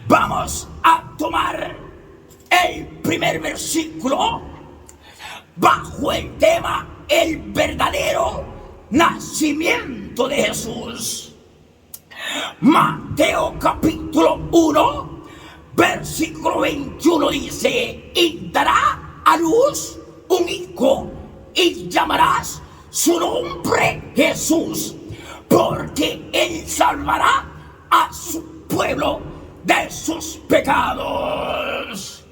Vamos a tomar el primer versículo bajo el tema el verdadero nacimiento de Jesús. Mateo capítulo 1, versículo 21 dice: y dará a luz un hijo y llamarás su nombre Jesús, porque él salvará a su pueblo de sus pecados.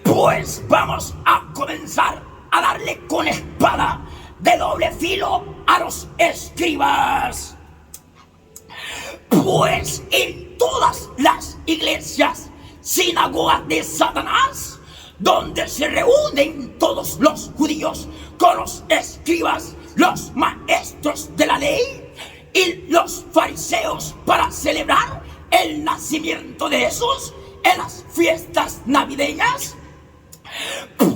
Pues vamos a comenzar a darle con espada de doble filo a los escribas. Pues en todas las iglesias, sinagogas de Satanás, donde se reúnen todos los judíos con los escribas, los maestros de la ley y los fariseos, para celebrar el nacimiento de Jesús en las fiestas navideñas,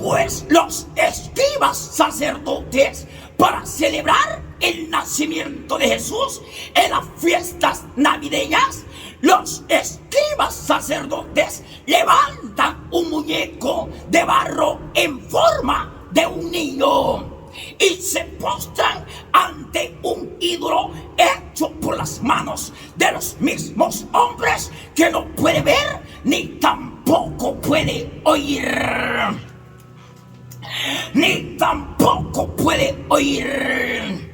pues los escribas sacerdotes, para celebrar el nacimiento de Jesús en las fiestas navideñas, los escribas sacerdotes levantan un muñeco de barro en forma de un niño y se postran ante un ídolo hecho por las manos de los mismos hombres, que no puede ver ni tampoco puede oír. Ni tampoco puede oír.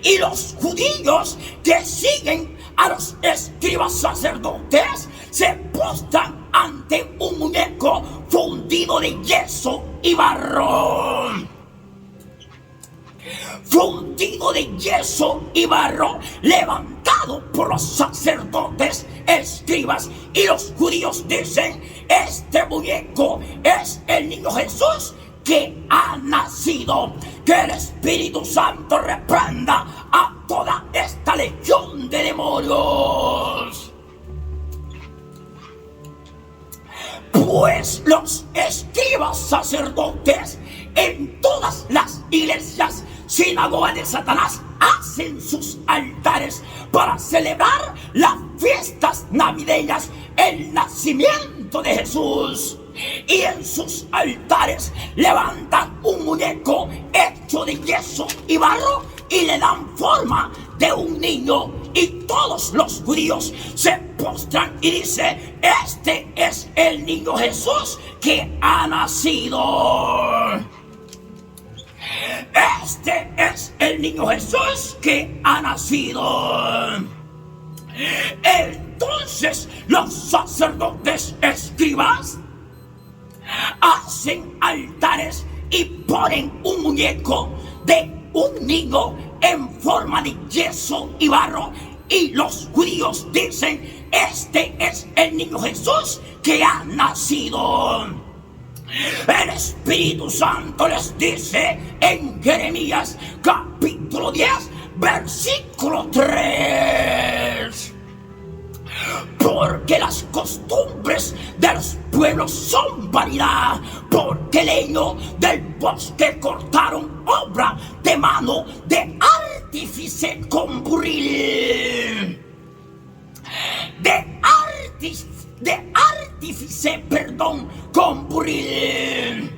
Y los judíos que siguen a los escribas sacerdotes se postran ante un muñeco fundido de yeso y barro. Fundido de yeso y barro, levantado por los sacerdotes, escribas y los judíos dicen: este muñeco es el niño Jesús que ha nacido. Que el Espíritu Santo reprenda a toda esta legión de demonios. Pues los escribas sacerdotes en todas las iglesias, sinagogas de Satanás, hacen sus altares para celebrar las fiestas navideñas, el nacimiento de Jesús. Y en sus altares levantan un muñeco hecho de yeso y barro y le dan forma de un niño. Y todos los judíos se postran y dicen: este es el niño Jesús que ha nacido. Este es el niño Jesús que ha nacido. Entonces los sacerdotes escribas hacen altares y ponen un muñeco de un niño en forma de yeso y barro, y los judíos dicen: este es el niño Jesús que ha nacido. El Espíritu Santo les dice en Jeremías capítulo 10, versículo 3: porque las costumbres de los pueblos son vanidad, porque leño del bosque cortaron, obra de mano de artífice con buril. Con buril.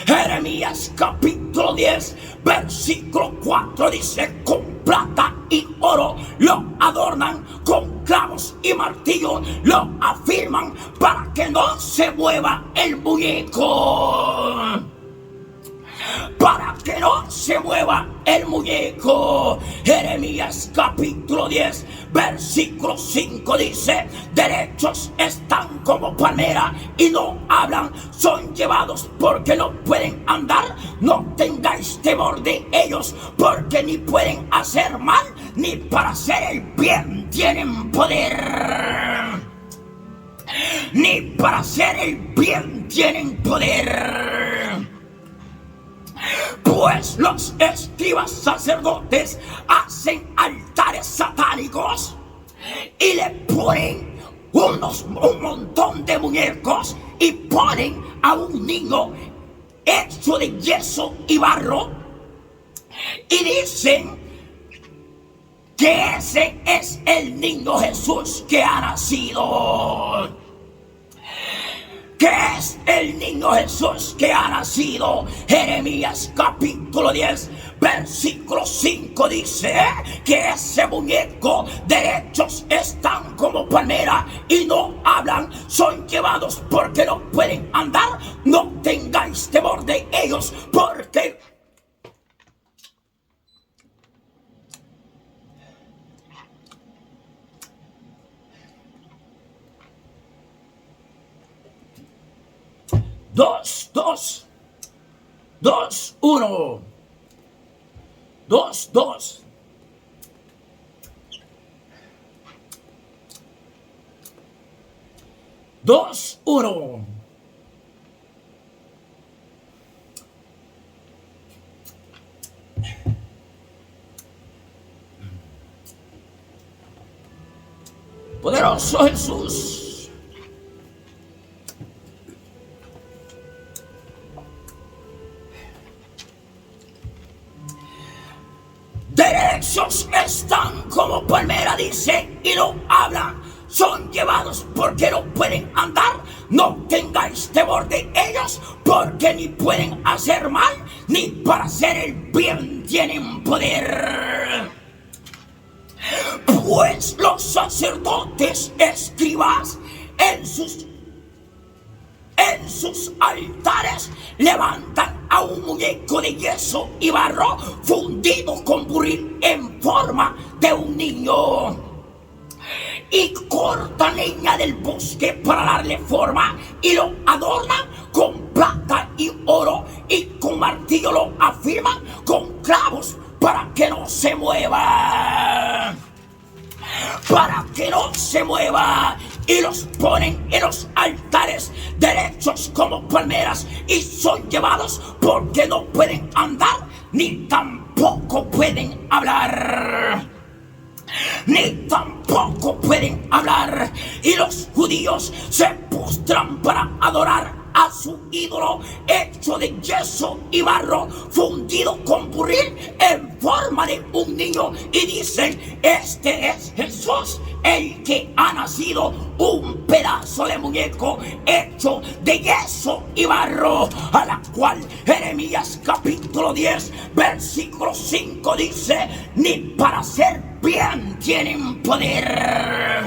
Jeremías capítulo 10, versículo 4 dice: con plata y oro lo adornan, con clavos y martillo lo afirman, para que no se mueva el muñeco. Para que no se mueva el muñeco. Jeremías capítulo 10, versículo 5 dice: derechos están como palmera y no hablan, son llevados porque no pueden andar. No tengáis temor de ellos, porque ni pueden hacer mal, ni para hacer el bien tienen poder. Ni para hacer el bien tienen poder. Pues los escribas sacerdotes hacen altares satánicos y le ponen un montón de muñecos y ponen a un niño hecho de yeso y barro y dicen: que ese es el niño Jesús que ha nacido. ¿Qué es el niño Jesús que ha nacido? Jeremías capítulo 10, versículo 5 dice que ese muñeco derechos están como palmera y no hablan, son llevados porque no pueden andar. No tengáis temor de ellos porque dos, 1, 2, 2, 1. Poderoso Jesús. Derechos están como palmera, dice, y no hablan, son llevados porque no pueden andar. No tengáis temor de ellos, porque ni pueden hacer mal, ni para hacer el bien tienen poder. Pues los sacerdotes, escribas, en sus altares levantan a un muñeco de yeso y barro fundido con buril en forma de un niño, y cortan leña del bosque para darle forma y lo adornan con plata y oro, y con martillo lo afirman con clavos para que no se mueva. Para que no se mueva, y los ponen en los altares derechos como palmeras, y son llevados porque no pueden andar, ni tampoco pueden hablar. Ni tampoco pueden hablar. Y los judíos se postran para adorar a su ídolo hecho de yeso y barro fundido con buril en forma de un niño, y dicen: este es Jesús, el que ha nacido, un pedazo de muñeco hecho de yeso y barro. A la cual Jeremías capítulo 10 versículo 5 dice: ni para hacer bien tienen poder.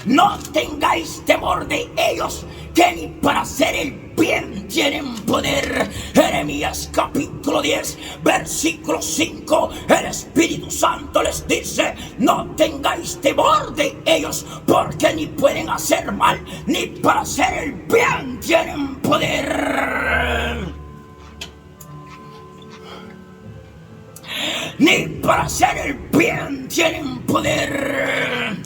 No tengáis temor de ellos, que ni para hacer el bien tienen poder. Jeremías capítulo 10 versículo 5, el Espíritu Santo les dice: no tengáis temor de ellos, porque ni pueden hacer mal, ni para hacer el bien tienen poder. Ni para hacer el bien tienen poder.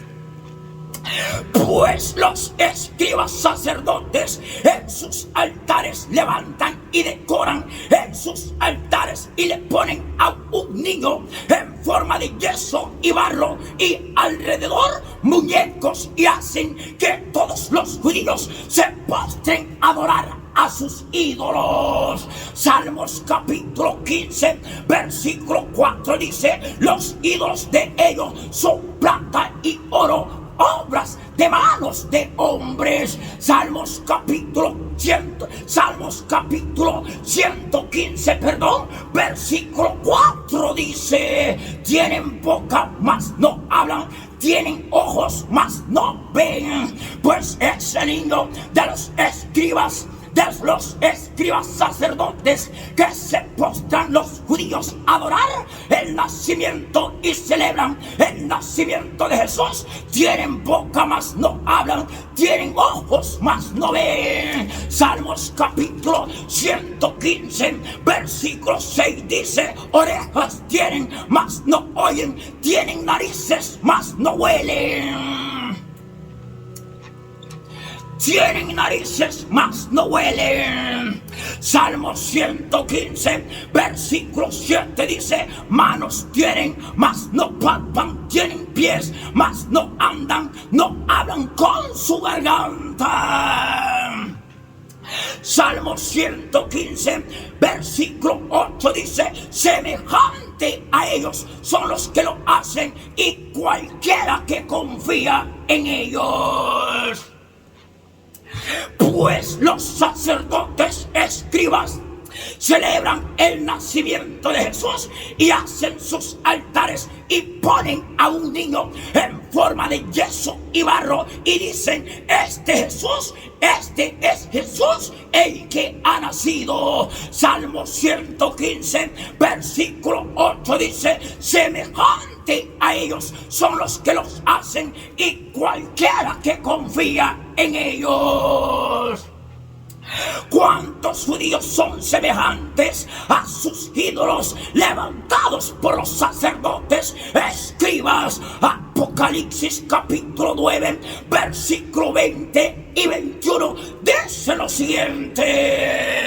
Pues los escribas sacerdotes en sus altares levantan y decoran en sus altares, y le ponen a un niño en forma de yeso y barro, y alrededor muñecos, y hacen que todos los judíos se postren a adorar a sus ídolos. Salmos capítulo 15 versículo 4 dice: los ídolos de ellos son plata y oro, obras de manos de hombres. Salmos capítulo 115, versículo 4 dice: tienen boca, mas no hablan, tienen ojos, mas no ven. Pues ese niño de los escribas sacerdotes, que se postran los judíos a adorar el nacimiento y celebran el nacimiento de Jesús, tienen boca mas no hablan, tienen ojos mas no ven. Salmos capítulo 115 versículo 6 dice: orejas tienen mas no oyen, tienen narices mas no huelen. Tienen narices, mas no huelen. Salmo 115, versículo 7 dice: manos tienen, mas no palpan, tienen pies, mas no andan, no hablan con su garganta. Salmo 115, versículo 8 dice: semejante semejante a ellos son los que lo hacen y cualquiera que confía en ellos. Pues los sacerdotes, escribas, celebran el nacimiento de Jesús y hacen sus altares y ponen a un niño en forma de yeso y barro y dicen: este es Jesús el que ha nacido. Salmo 115 versículo 8 dice: semejante a ellos son los que los hacen y cualquiera que confía en ellos. ¿Cuántos judíos son semejantes a sus ídolos levantados por los sacerdotes, escribas? Apocalipsis capítulo 9 versículo 20 y 21 dice lo siguiente.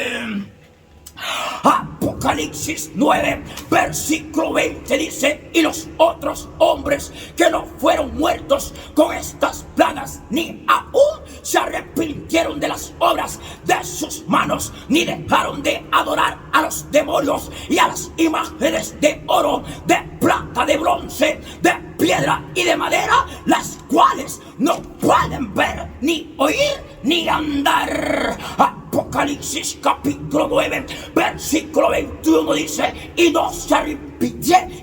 Apocalipsis 9 versículo 20 dice: y los otros hombres que no fueron muertos con estas plagas, ni aún se arrepintieron de las obras de sus manos, ni dejaron de adorar a los demonios y a las imágenes de oro, de plata, de bronce, de piedra y de madera, las cuales no pueden ver, ni oír, ni andar. Apocalipsis capítulo 9 versículo 21 dice: y no se arrepintieron,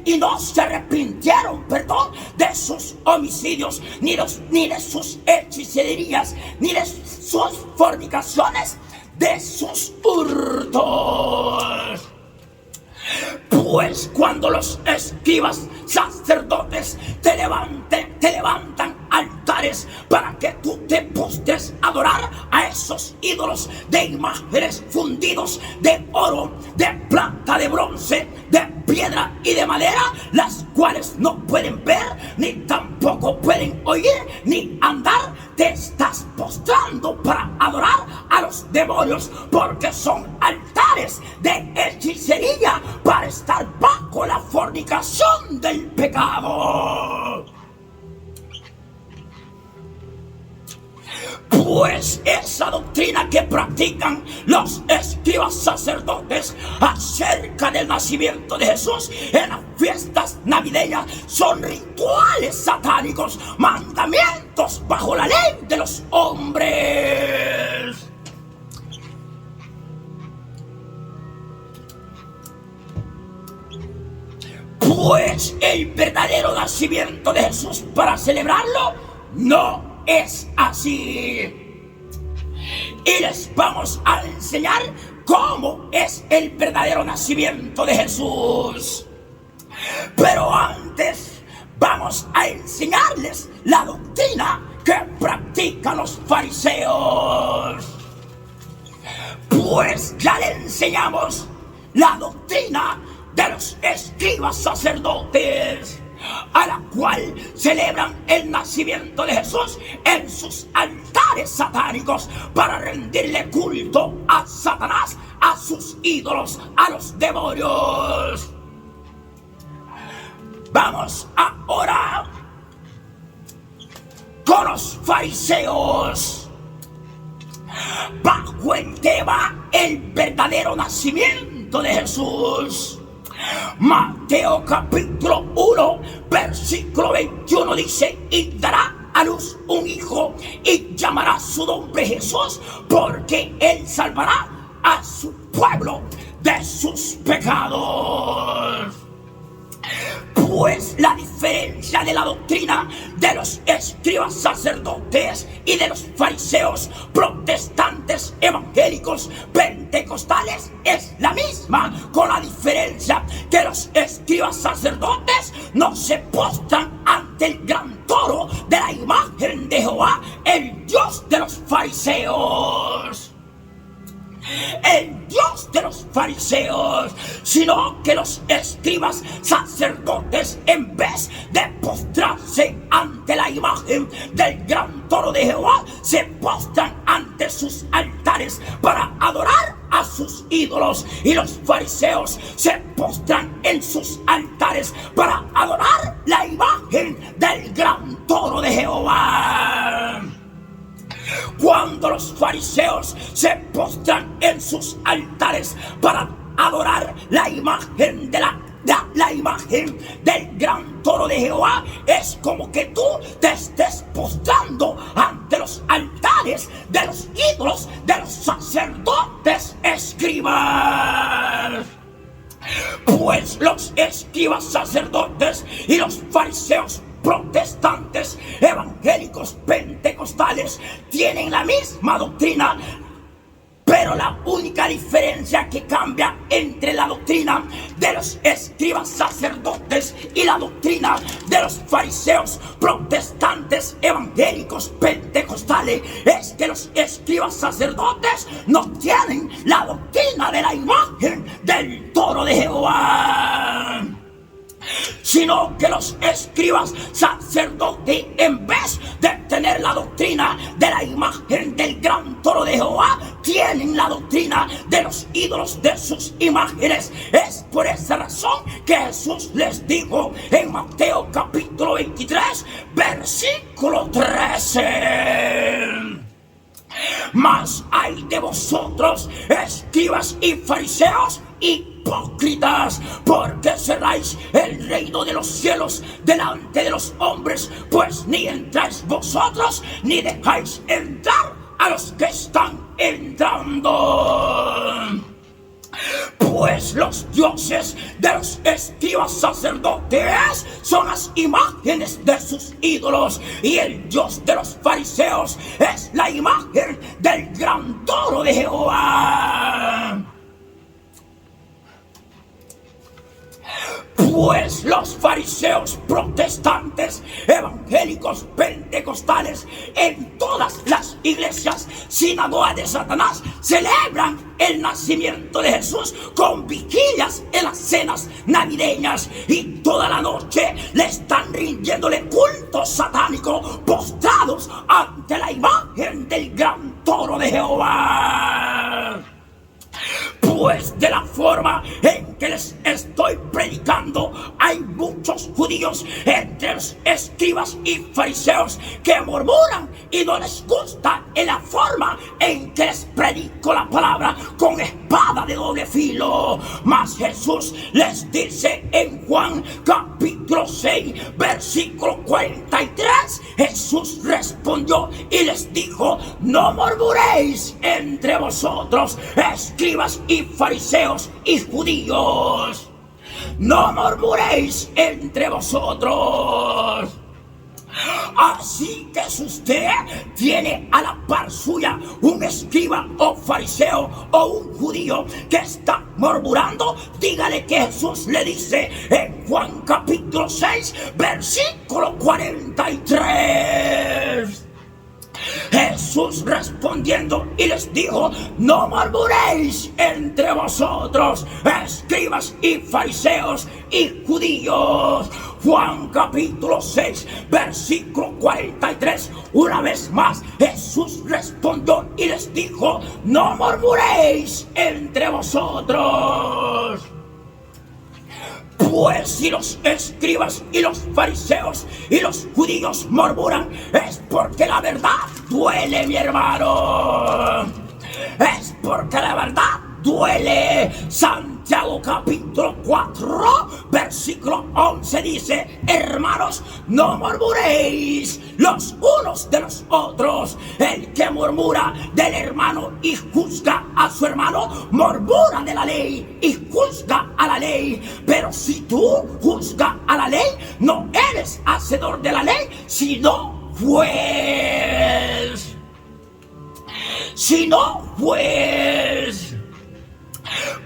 de sus homicidios, ni de sus hechicerías, ni de sus fornicaciones, de sus hurtos. Pues cuando los escribas sacerdotes te levantan altares para que tú te postres a adorar a esos ídolos de imágenes fundidos de oro, de plata, de bronce, de piedra y de madera, las cuales no pueden ver, ni tampoco pueden oír, ni andar, te estás postrando para adorar a los demonios, porque son altares de hechicería para estar bajo la fornicación del pecado. Pues esa doctrina que practican los escribas sacerdotes acerca del nacimiento de Jesús en las fiestas navideñas son rituales satánicos, mandamientos bajo la ley de los hombres. Pues el verdadero nacimiento de Jesús, para celebrarlo, no es así. Y les vamos a enseñar cómo es el verdadero nacimiento de Jesús. Pero antes vamos a enseñarles la doctrina que practican los fariseos. Pues ya le enseñamos la doctrina de los escribas sacerdotes, a la cual celebran el nacimiento de Jesús en sus altares satánicos para rendirle culto a Satanás, a sus ídolos, a los demonios. Vamos ahora con los fariseos, bajo el tema el verdadero nacimiento de Jesús. Mateo capítulo 1 versículo 21 dice: y dará a luz un hijo y llamará su nombre Jesús, porque él salvará a su pueblo de sus pecados. Pues la diferencia de la doctrina de los escribas sacerdotes y de los fariseos protestantes, evangélicos, pentecostales es la misma, con la diferencia que los escribas sacerdotes no se postran ante el gran toro de la imagen de Jehová, el Dios de los fariseos. El Dios de los fariseos, sino que los escribas sacerdotes, en vez de postrarse ante la imagen del gran toro de Jehová, se postran ante sus altares para adorar a sus ídolos, y los fariseos se postran en sus altares para adorar la imagen del gran toro de Jehová. Cuando los fariseos se postran en sus altares para adorar la imagen la imagen del gran toro de Jehová, es como que tú te estés postrando ante los altares de los ídolos de los sacerdotes escribas. Pues los escribas sacerdotes y los fariseos protestantes, evangélicos, pentecostales, tienen la misma doctrina, pero la única diferencia que cambia entre la doctrina de los escribas sacerdotes y la doctrina de los fariseos protestantes, evangélicos, pentecostales, es que los escribas sacerdotes no tienen la doctrina de la imagen del toro de Jehová, sino que los escribas sacerdotes, en vez de tener la doctrina de la imagen del gran toro de Jehová, tienen la doctrina de los ídolos de sus imágenes. Es por esa razón que Jesús les dijo en Mateo capítulo 23, versículo 13: mas hay de vosotros, escribas y fariseos, hipócritas, porque cerráis el reino de los cielos delante de los hombres, pues ni entráis vosotros, ni dejáis entrar a los que están entrando. Pues los dioses de los escribas sacerdotes son las imágenes de sus ídolos, y el Dios de los fariseos es la imagen del gran toro de Jehová. Pues los fariseos protestantes, evangélicos, pentecostales, en todas las iglesias, sinagogas de Satanás, celebran el nacimiento de Jesús con vigilias en las cenas navideñas, y toda la noche le están rindiéndole culto satánico, postrados ante la imagen del gran toro de Jehová. Pues de la forma en que les estoy predicando, hay muchos judíos entre los escribas y fariseos que murmuran y no les gusta en la forma en que les predico la palabra con espada de doble filo. Mas Jesús les dice en Juan capítulo 6, versículo 43, Jesús respondió y les dijo: no murmuréis entre vosotros, escribas y fariseos y judíos, no murmuréis entre vosotros. Así que si usted tiene a la par suya un escriba o fariseo o un judío que está murmurando, dígale que Jesús le dice en Juan capítulo 6, versículo 43. Jesús respondiendo y les dijo: no murmuréis entre vosotros, escribas y fariseos y judíos. Juan capítulo 6, versículo 43. Una vez más, Jesús respondió y les dijo: no murmuréis entre vosotros. Pues si los escribas y los fariseos y los judíos murmuran, es porque la verdad duele, mi hermano. Es porque la verdad duele. Santiago capítulo 4, versículo 11 dice: hermanos, no murmuréis los unos de los otros. El que murmura del hermano y juzga a su hermano, murmura de la ley y juzga a la ley. Pero si tú juzgas a la ley, no eres hacedor de la ley, sino juez.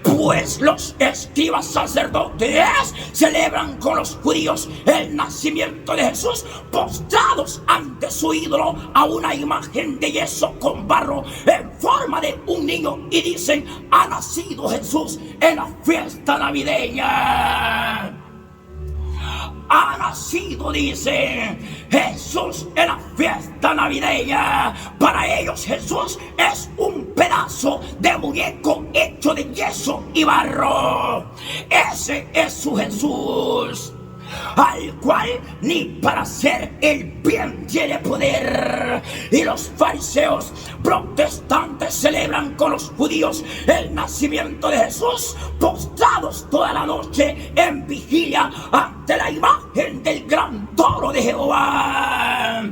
Pues los escribas sacerdotes celebran con los judíos el nacimiento de Jesús, postrados ante su ídolo, a una imagen de yeso con barro en forma de un niño, y dicen: ha nacido Jesús en la fiesta navideña. Ha nacido, dice Jesús, en la fiesta navideña. Para ellos Jesús es un pedazo de muñeco hecho de yeso y barro. Ese es su Jesús. al cual ni para hacer el bien tiene poder. Y los fariseos protestantes celebran con los judíos el nacimiento de Jesús, postrados toda la noche en vigilia ante la imagen del gran toro de Jehová.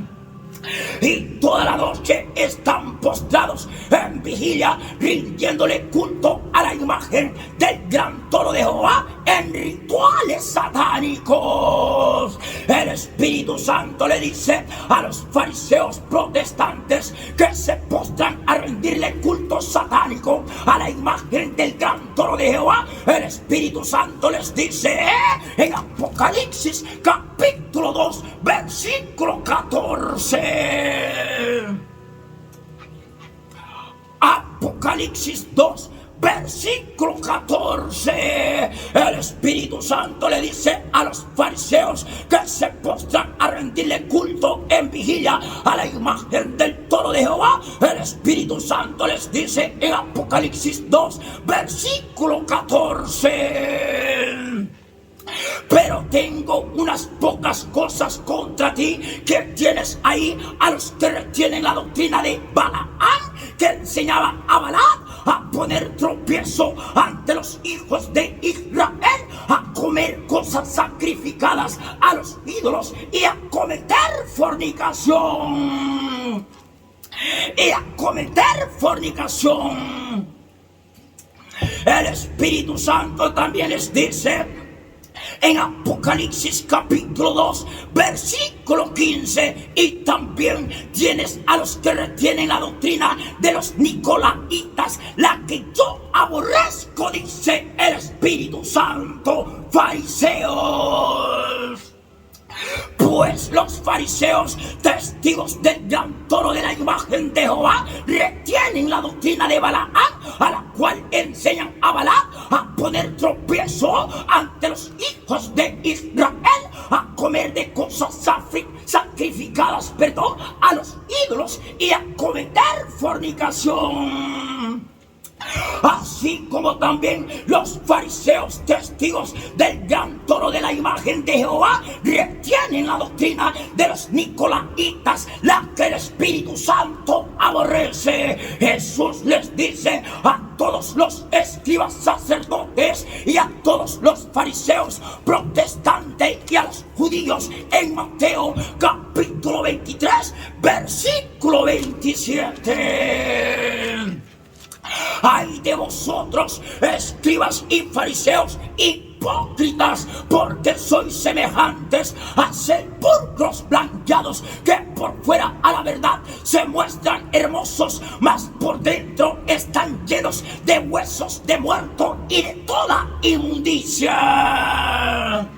Y toda la noche están postrados en vigilia, rindiéndole culto a la imagen del gran toro de Jehová en rituales satánicos. El Espíritu Santo le dice a los fariseos protestantes que se postran a rendirle culto satánico a la imagen del gran toro de Jehová. El Espíritu Santo les dice en Apocalipsis capítulo 2 versículo 14. Apocalipsis 2 versículo 14. El Espíritu Santo le dice a los fariseos que se postran a rendirle culto en vigilia a la imagen del toro de Jehová. El Espíritu Santo les dice en Apocalipsis 2 versículo 14. Pero tengo unas pocas cosas contra ti, que tienes ahí a los que retienen la doctrina de Balaam, que enseñaba a Balaam a poner tropiezo ante los hijos de Israel, a comer cosas sacrificadas a los ídolos y a cometer fornicación. El Espíritu Santo también les dice en Apocalipsis capítulo 2 versículo 15, y también tienes a los que retienen la doctrina de los nicolaitas, la que yo aborrezco, dice el Espíritu Santo. Fariseos. Pues los fariseos, testigos del gran toro de la imagen de Jehová, retienen la doctrina de Balaam, a la cual enseñan a Balaam a poner tropiezo ante los hijos de Israel, a comer de cosas sacrificadas, a los ídolos y a cometer fornicación. Así como también los fariseos, testigos del gran toro de la imagen de Jehová, retienen la doctrina de los nicolaitas, la que el Espíritu Santo aborrece. Jesús les dice a todos los escribas, sacerdotes y a todos los fariseos protestantes y a los judíos en Mateo capítulo 23 versículo 27. ¡Ay de vosotros, escribas y fariseos hipócritas, porque sois semejantes a sepulcros blanqueados, que por fuera a la verdad se muestran hermosos, mas por dentro están llenos de huesos de muerto y de toda inmundicia!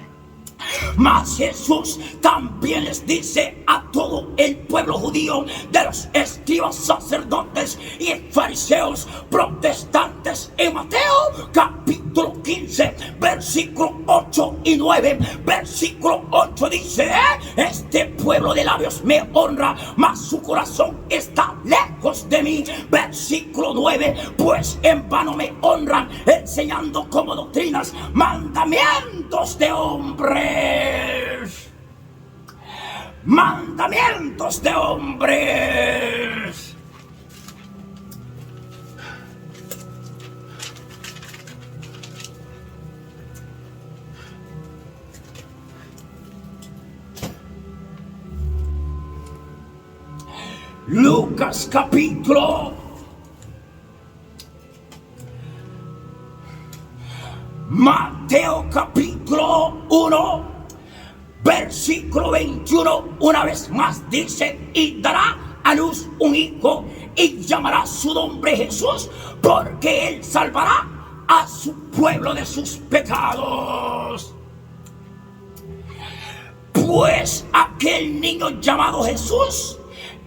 Mas Jesús también les dice a todo el pueblo judío, de los escribas, sacerdotes y fariseos protestantes, en Mateo capítulo 15 versículo 8 y 9. Versículo 8 dice: este pueblo de labios me honra, mas su corazón está lejos de mí. Versículo 9: pues en vano me honran, enseñando como doctrinas mandamientos de hombres. Mandamientos de hombres. Lucas capítulo Mateo capítulo 1 versículo 21, una vez más dice: y dará a luz un hijo, y llamará su nombre Jesús, porque él salvará a su pueblo de sus pecados. Pues aquel niño llamado Jesús,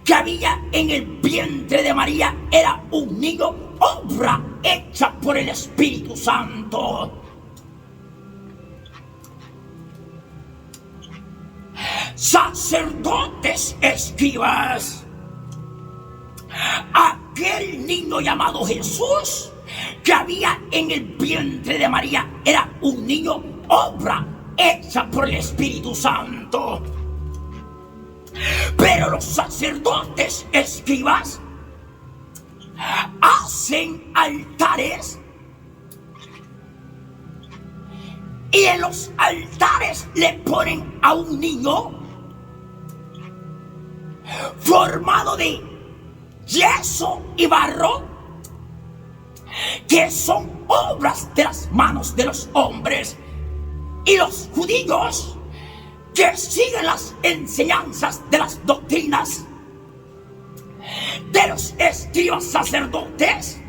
que había en el vientre de María, era un niño, obra hecha por el Espíritu Santo. Sacerdotes, escribas, aquel niño llamado Jesús, que había en el vientre de María, era un niño, obra hecha por el Espíritu Santo. Pero los sacerdotes escribas hacen altares y en los altares le ponen a un niño formado de yeso y barro, que son obras de las manos de los hombres. Y los judíos que siguen las enseñanzas de las doctrinas de los escribas sacerdotes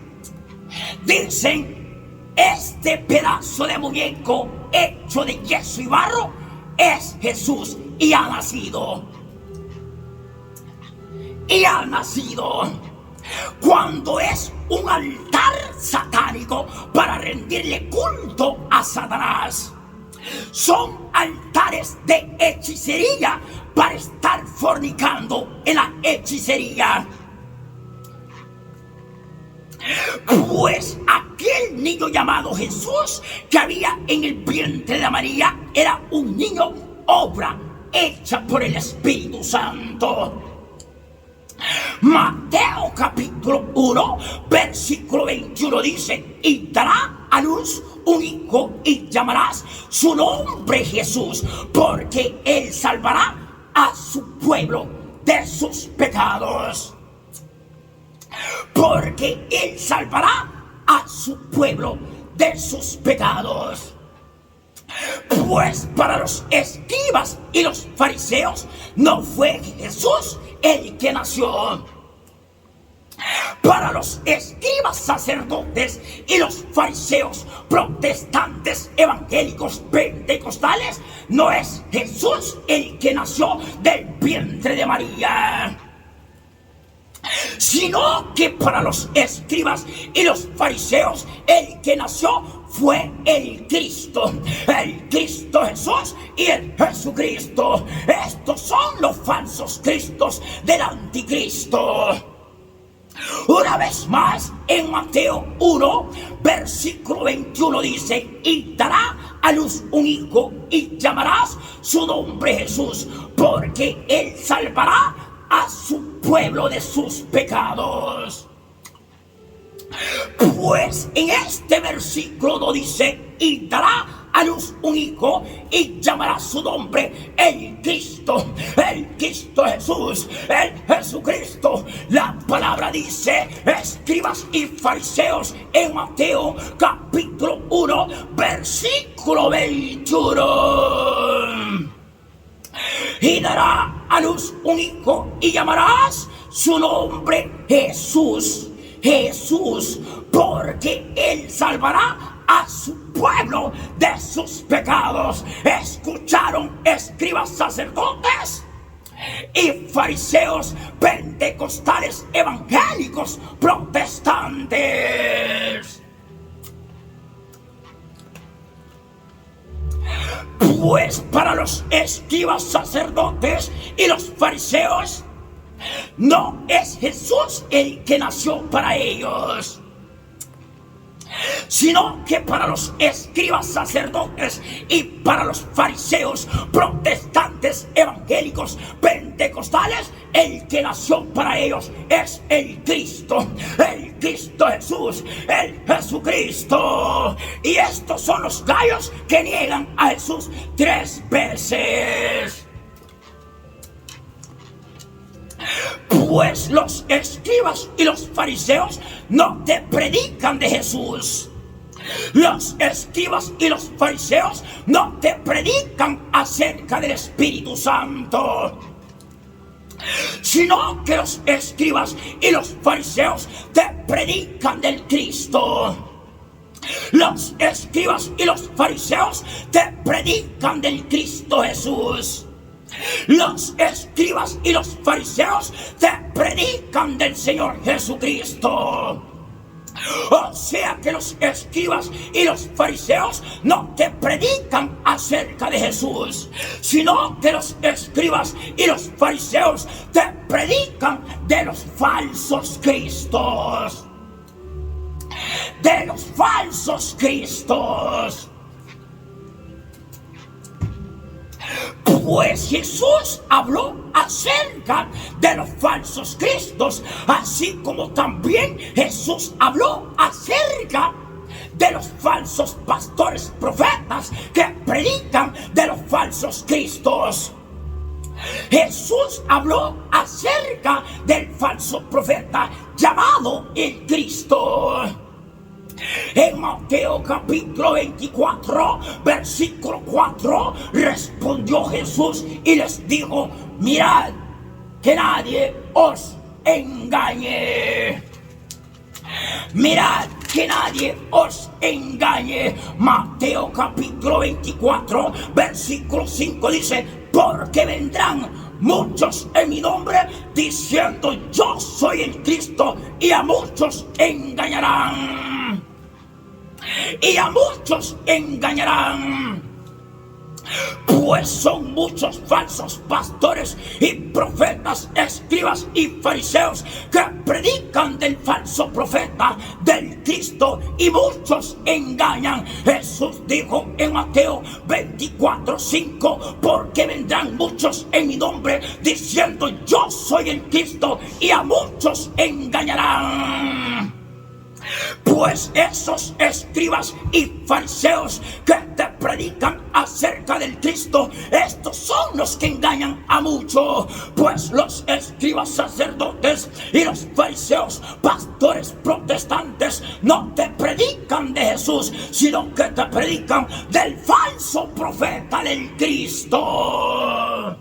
dicen: este pedazo de muñeco hecho de yeso y barro es Jesús y ha nacido. Y ha nacido cuando es un altar satánico para rendirle culto a Satanás. Son altares de hechicería para estar fornicando en la hechicería. Pues aquel niño llamado Jesús que había en el vientre de María era un niño obra hecha por el Espíritu Santo. Mateo capítulo 1 versículo 21 dice: y dará a luz un hijo y llamarás su nombre Jesús, porque él salvará a su pueblo de sus pecados. Porque él salvará a su pueblo de sus pecados. Pues para los escribas y los fariseos no fue Jesús el que nació. Para los escribas sacerdotes y los fariseos protestantes evangélicos pentecostales no es Jesús el que nació del vientre de María, sino que para los escribas y los fariseos el que nació fue el Cristo Jesús y el Jesucristo. Estos son los falsos cristos del anticristo. Una vez más, en Mateo 1, versículo 21 dice: y dará a luz un hijo y llamarás su nombre Jesús, porque él salvará a su pueblo de sus pecados. Pues en este versículo no dice: y dará a luz un hijo y llamará su nombre el Cristo Jesús, el Jesucristo. La palabra dice: escribas y fariseos, en Mateo capítulo 1 versículo 21. Y dará a luz un hijo y llamarás su nombre Jesús, porque él salvará a su pueblo de sus pecados. ¿Escucharon, escribas sacerdotes y fariseos pentecostales evangélicos protestantes? Pues para los escribas sacerdotes y los fariseos no es Jesús el que nació para ellos, sino que para los escribas sacerdotes y para los fariseos protestantes evangélicos pentecostales el que nació para ellos es el Cristo Jesús, el Jesucristo. Y estos son los gallos que niegan a Jesús 3 veces. Pues los escribas y los fariseos no te predican de Jesús. Los escribas y los fariseos no te predican acerca del Espíritu Santo, sino que los escribas y los fariseos te predican del Cristo. Los escribas y los fariseos te predican del Cristo Jesús. Los escribas y los fariseos te predican del Señor Jesucristo. O sea que los escribas y los fariseos no te predican acerca de Jesús, sino que los escribas y los fariseos te predican de los falsos cristos. De los falsos cristos. Pues Jesús habló acerca de los falsos cristos, así como también Jesús habló acerca de los falsos pastores profetas que predican de los falsos cristos. Jesús habló acerca del falso profeta llamado el Cristo. En Mateo capítulo 24, versículo 4, respondió Jesús y les dijo: mirad que nadie os engañe. Mirad que nadie os engañe. Mateo capítulo 24, versículo 5 dice: porque vendrán muchos en mi nombre diciendo yo soy el Cristo, y a muchos engañarán. Y a muchos engañarán. Pues son muchos falsos pastores y profetas, escribas y fariseos que predican del falso profeta, del Cristo, y muchos engañan. Jesús dijo en Mateo 24:5: porque vendrán muchos en mi nombre diciendo yo soy el Cristo, y a muchos engañarán. Pues esos escribas y fariseos que te predican acerca del Cristo, estos son los que engañan a muchos. Pues los escribas sacerdotes y los fariseos pastores protestantes no te predican de Jesús, sino que te predican del falso profeta del Cristo.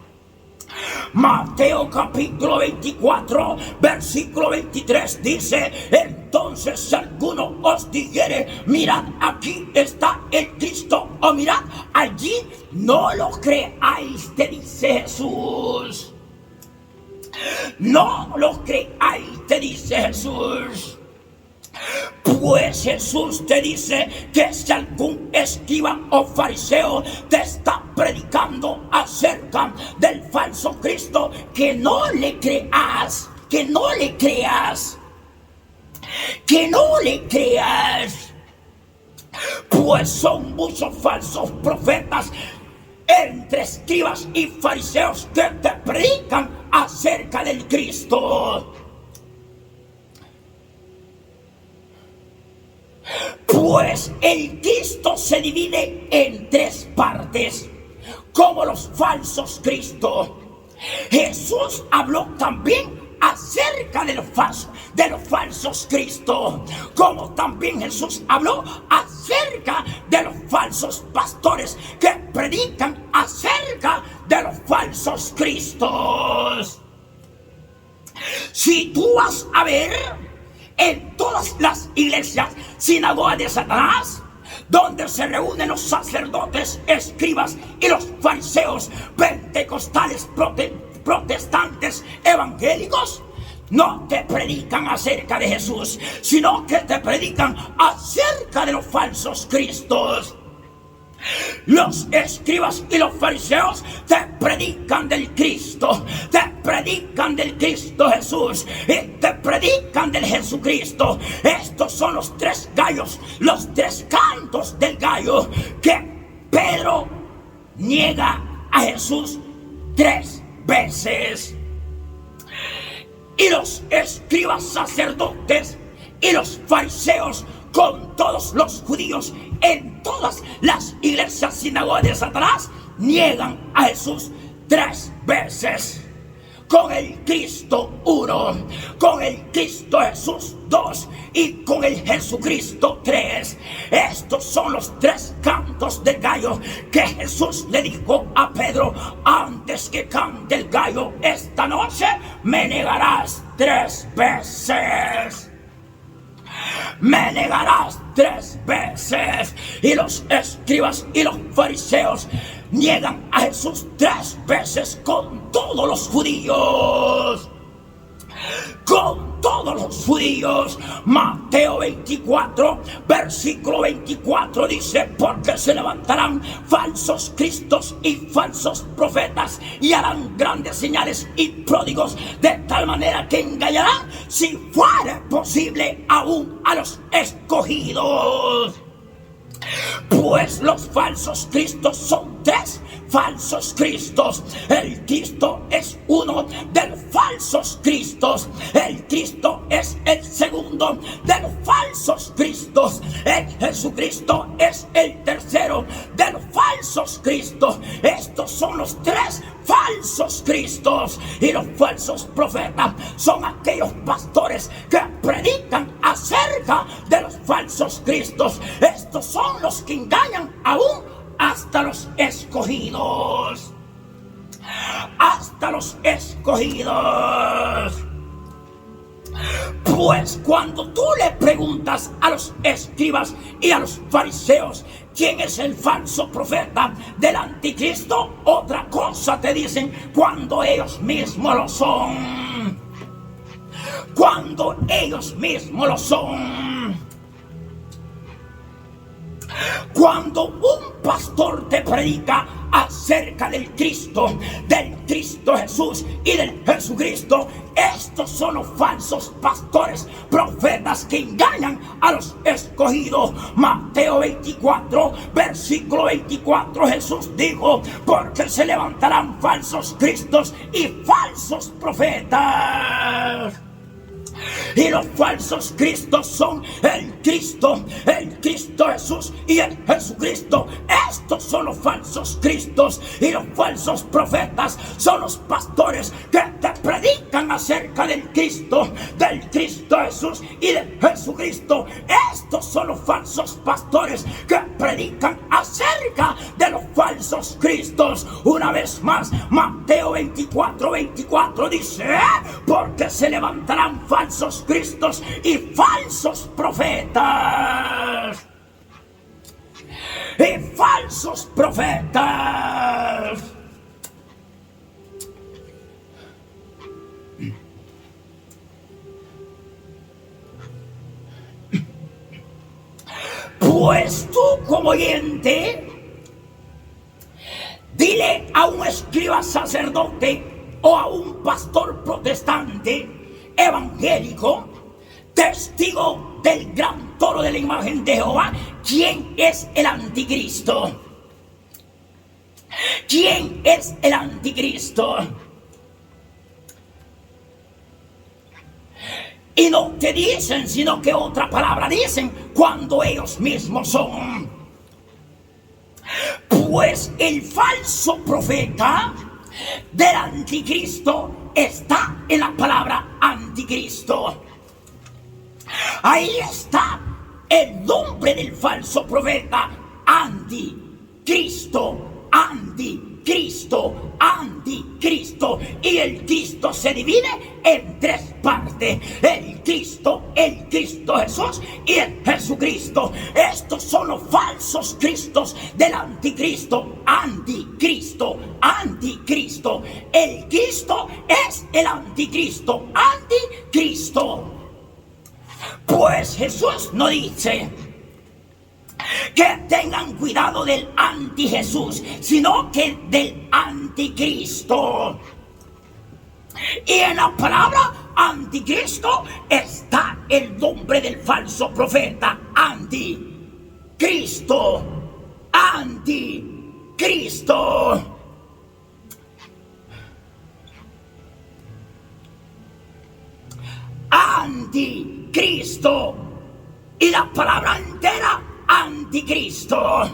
Mateo capítulo 24, versículo 23 dice: entonces si alguno os dijere mirad aquí está el Cristo, o mirad allí, no lo creáis, te dice Jesús. No lo creáis, te dice Jesús. Pues Jesús te dice que si algún escriba o fariseo te está predicando acerca del falso Cristo, que no le creas, que no le creas, que no le creas. Pues son muchos falsos profetas entre escribas y fariseos que te predican acerca del Cristo. Pues el Cristo se divide en tres partes, como los falsos cristos. Jesús habló también acerca de los falsos cristos, como también Jesús habló acerca de los falsos pastores que predican acerca de los falsos cristos. Si tú vas a ver en todas las iglesias, sinagogas de Satanás, donde se reúnen los sacerdotes, escribas y los fariseos pentecostales, protestantes, evangélicos, no te predican acerca de Jesús, sino que te predican acerca de los falsos cristos. Los escribas y los fariseos te predican del Cristo, te predican del Cristo Jesús y te predican del Jesucristo. Estos son los tres gallos, los tres cantos del gallo que Pedro niega a Jesús 3 veces. Y los escribas sacerdotes y los fariseos con todos los judíos en todas las iglesias sinagogas de Satanás niegan a Jesús 3 veces. Con el Cristo 1, con el Cristo Jesús 2 y con el Jesucristo 3. Estos son los tres cantos del gallo que Jesús le dijo a Pedro: antes que cante el gallo esta noche me negarás 3 veces. Me negarás 3 veces. Y los escribas y los fariseos niegan a Jesús 3 veces con todos los judíos. Con todos los judíos. Mateo 24, versículo 24 dice: porque se levantarán falsos cristos y falsos profetas y harán grandes señales y pródigos, de tal manera que engañarán, si fuera posible, aún a los escogidos. Pues los falsos cristos son 3 falsos cristos. El Cristo es uno de los falsos cristos. El Cristo es el segundo de los falsos cristos. El Jesucristo es el tercero de los falsos cristos. Estos son los tres falsos cristos. Y los falsos profetas son aquellos pastores que predican acerca de los falsos cristos. Estos son los que engañan aún hasta los escogidos. Hasta los escogidos. Pues cuando tú le preguntas a los escribas y a los fariseos quién es el falso profeta del anticristo, otra cosa te dicen cuando ellos mismos lo son. Cuando ellos mismos lo son. Cuando un pastor te predica acerca del Cristo Jesús y del Jesucristo, estos son los falsos pastores, profetas que engañan a los escogidos. Mateo 24, versículo 24, Jesús dijo: porque se levantarán falsos cristos y falsos profetas. Y los falsos cristos son el Cristo Jesús y el Jesucristo. Estos son los falsos cristos. Y los falsos profetas son los pastores que te predican acerca del Cristo Jesús y del Jesucristo. Estos son los falsos pastores que predican acerca de los falsos cristos. Una vez más, Mateo 24, 24 dice: porque se levantarán falsos cristos y falsos profetas. Y falsos profetas. Pues tú, como oyente, dile a un escriba sacerdote o a un pastor protestante evangélico, testigo del gran toro de la imagen de Jehová, quién es el anticristo. ¿Quién es el anticristo? Y no te dicen, sino que otra palabra dicen cuando ellos mismos son. Pues el falso profeta del anticristo está en la palabra anticristo. Ahí está el nombre del falso profeta: anticristo, anticristo, anticristo. Y el Cristo se divide en tres partes: el Cristo Jesús y el Jesucristo. Estos son los falsos cristos del anticristo. Anticristo, anticristo. El Cristo es el anticristo, anticristo. Pues Jesús no dice que tengan cuidado del anti-Jesús, sino que del anticristo. Y en la palabra anticristo está el nombre del falso profeta: anticristo, anticristo. Anticristo. Y la palabra entera: anticristo.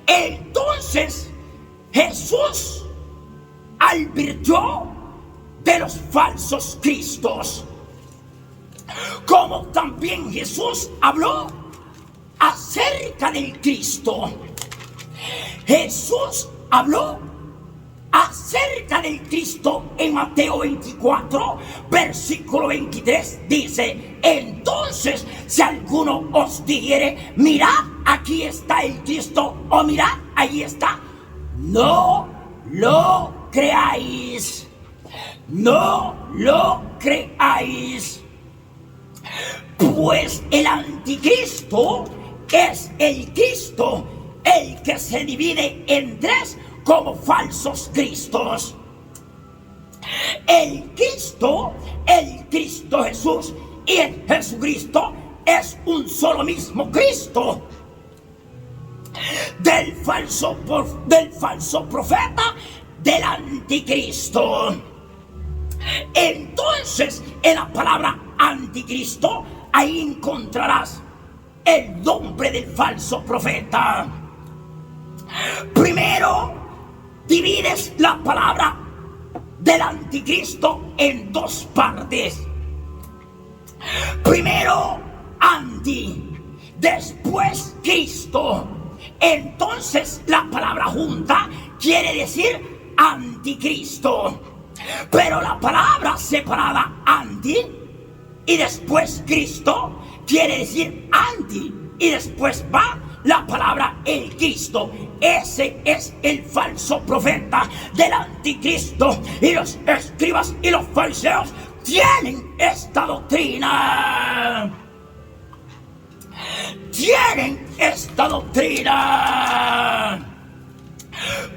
Entonces Jesús advirtió de los falsos cristos, como también Jesús habló acerca del Cristo. Jesús habló acerca del Cristo en Mateo 24, versículo 23, dice: entonces si alguno os dijere, mirad, aquí está el Cristo, o mirad, ahí está, no lo creáis. No lo creáis. Pues el anticristo es el Cristo, el que se divide en tres como falsos cristos. El Cristo Jesús y el Jesucristo es un solo mismo Cristo. del falso profeta, del anticristo. Entonces, en la palabra anticristo, ahí encontrarás el nombre del falso profeta. Primero, divides la palabra del anticristo en dos partes. Primero, anti, después Cristo. Entonces, la palabra junta quiere decir anticristo. Pero la palabra separada, anti, y después Cristo, quiere decir anti, y después va la palabra el Cristo. Ese es el falso profeta del anticristo. Y los escribas y los fariseos tienen esta doctrina. Tienen esta doctrina.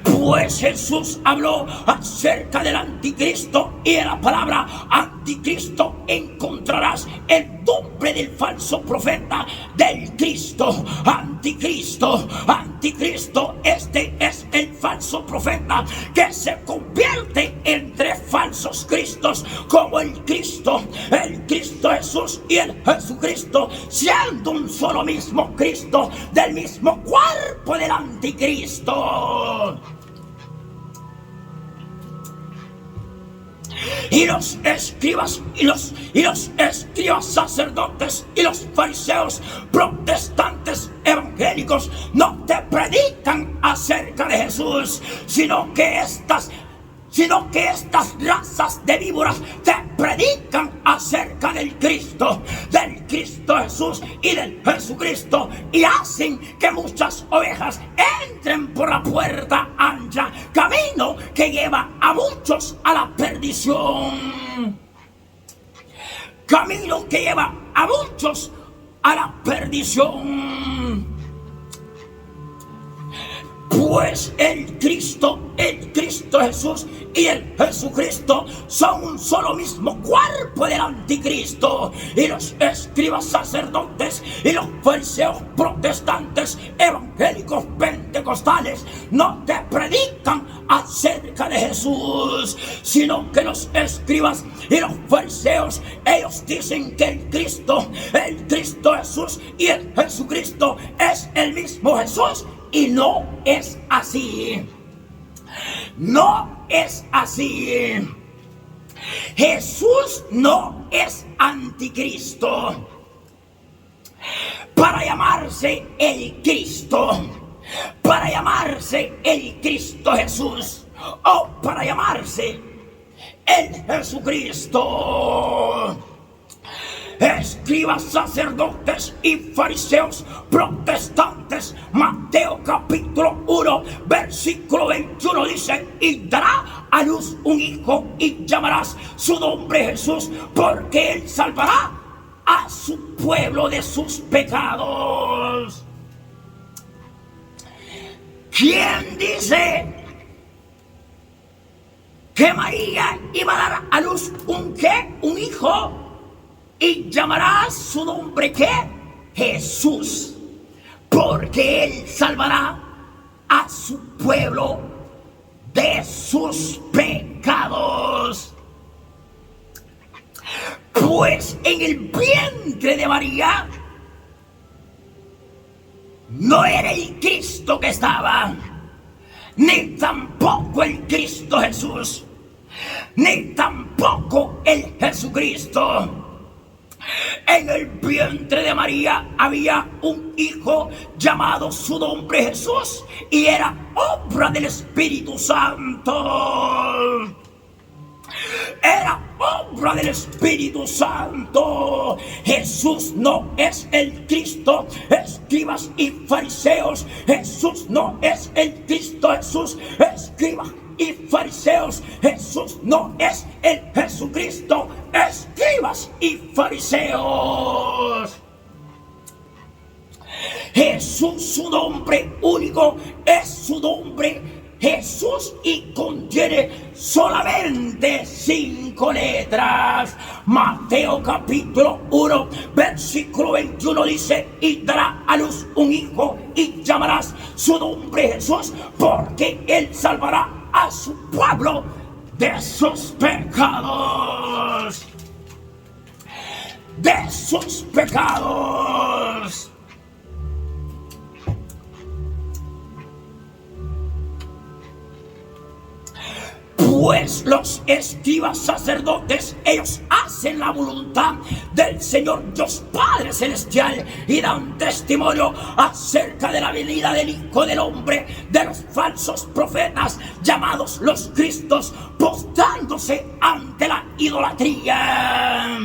Pues Jesús habló acerca del anticristo, y en la palabra anticristo encontrarás el nombre del falso profeta del Cristo. Anticristo, anticristo, este es el falso profeta que se convierte entre falsos cristos, como el Cristo Jesús y el Jesucristo, siendo un solo mismo Cristo, del mismo cuerpo del anticristo. Y los escribas y los escribas sacerdotes y los fariseos protestantes evangélicos no te predican acerca de Jesús, sino que estas razas de víboras te predican acerca del Cristo Jesús y del Jesucristo, y hacen que muchas ovejas entren por la puerta ancha, camino que lleva a muchos a la perdición. Camino que lleva a muchos a la perdición. Pues el Cristo Jesús y el Jesucristo son un solo mismo cuerpo del anticristo. Y los escribas sacerdotes y los fariseos protestantes evangélicos pentecostales no te predican acerca de Jesús, sino que los escribas y los fariseos, ellos dicen que el Cristo Jesús y el Jesucristo es el mismo Jesús. Y no es así. No es así. Jesús no es anticristo. Para llamarse el Cristo, para llamarse el Cristo Jesús, o para llamarse el Jesucristo, escribas, sacerdotes y fariseos protestantes, Mateo capítulo 1 versículo 21 dice: y dará a luz un hijo y llamarás su nombre Jesús, porque él salvará a su pueblo de sus pecados. ¿Quién dice que María iba a dar a luz un qué? Un hijo. Y llamará su nombre ¿qué? Jesús, porque él salvará a su pueblo de sus pecados. Pues en el vientre de María no era el Cristo que estaba, ni tampoco el Cristo Jesús, ni tampoco el Jesucristo. En el vientre de María había un hijo llamado su nombre Jesús, y era obra del Espíritu Santo. Era obra del Espíritu Santo. Jesús no es el Cristo, escribas y fariseos. Jesús no es el Cristo Jesús, escribas y fariseos. Jesús no es el Jesucristo, escribas y fariseos. Jesús, su nombre único es su nombre Jesús y contiene solamente 5 letras. Mateo capítulo 1, versículo 21 dice: y dará a luz un hijo y llamarás su nombre Jesús, porque él salvará a su pueblo de sus pecados. De sus pecados. Pues los escribas sacerdotes, ellos hacen la voluntad del Señor Dios Padre Celestial y dan testimonio acerca de la venida del Hijo del Hombre, de los falsos profetas llamados los Cristos, postrándose ante la idolatría.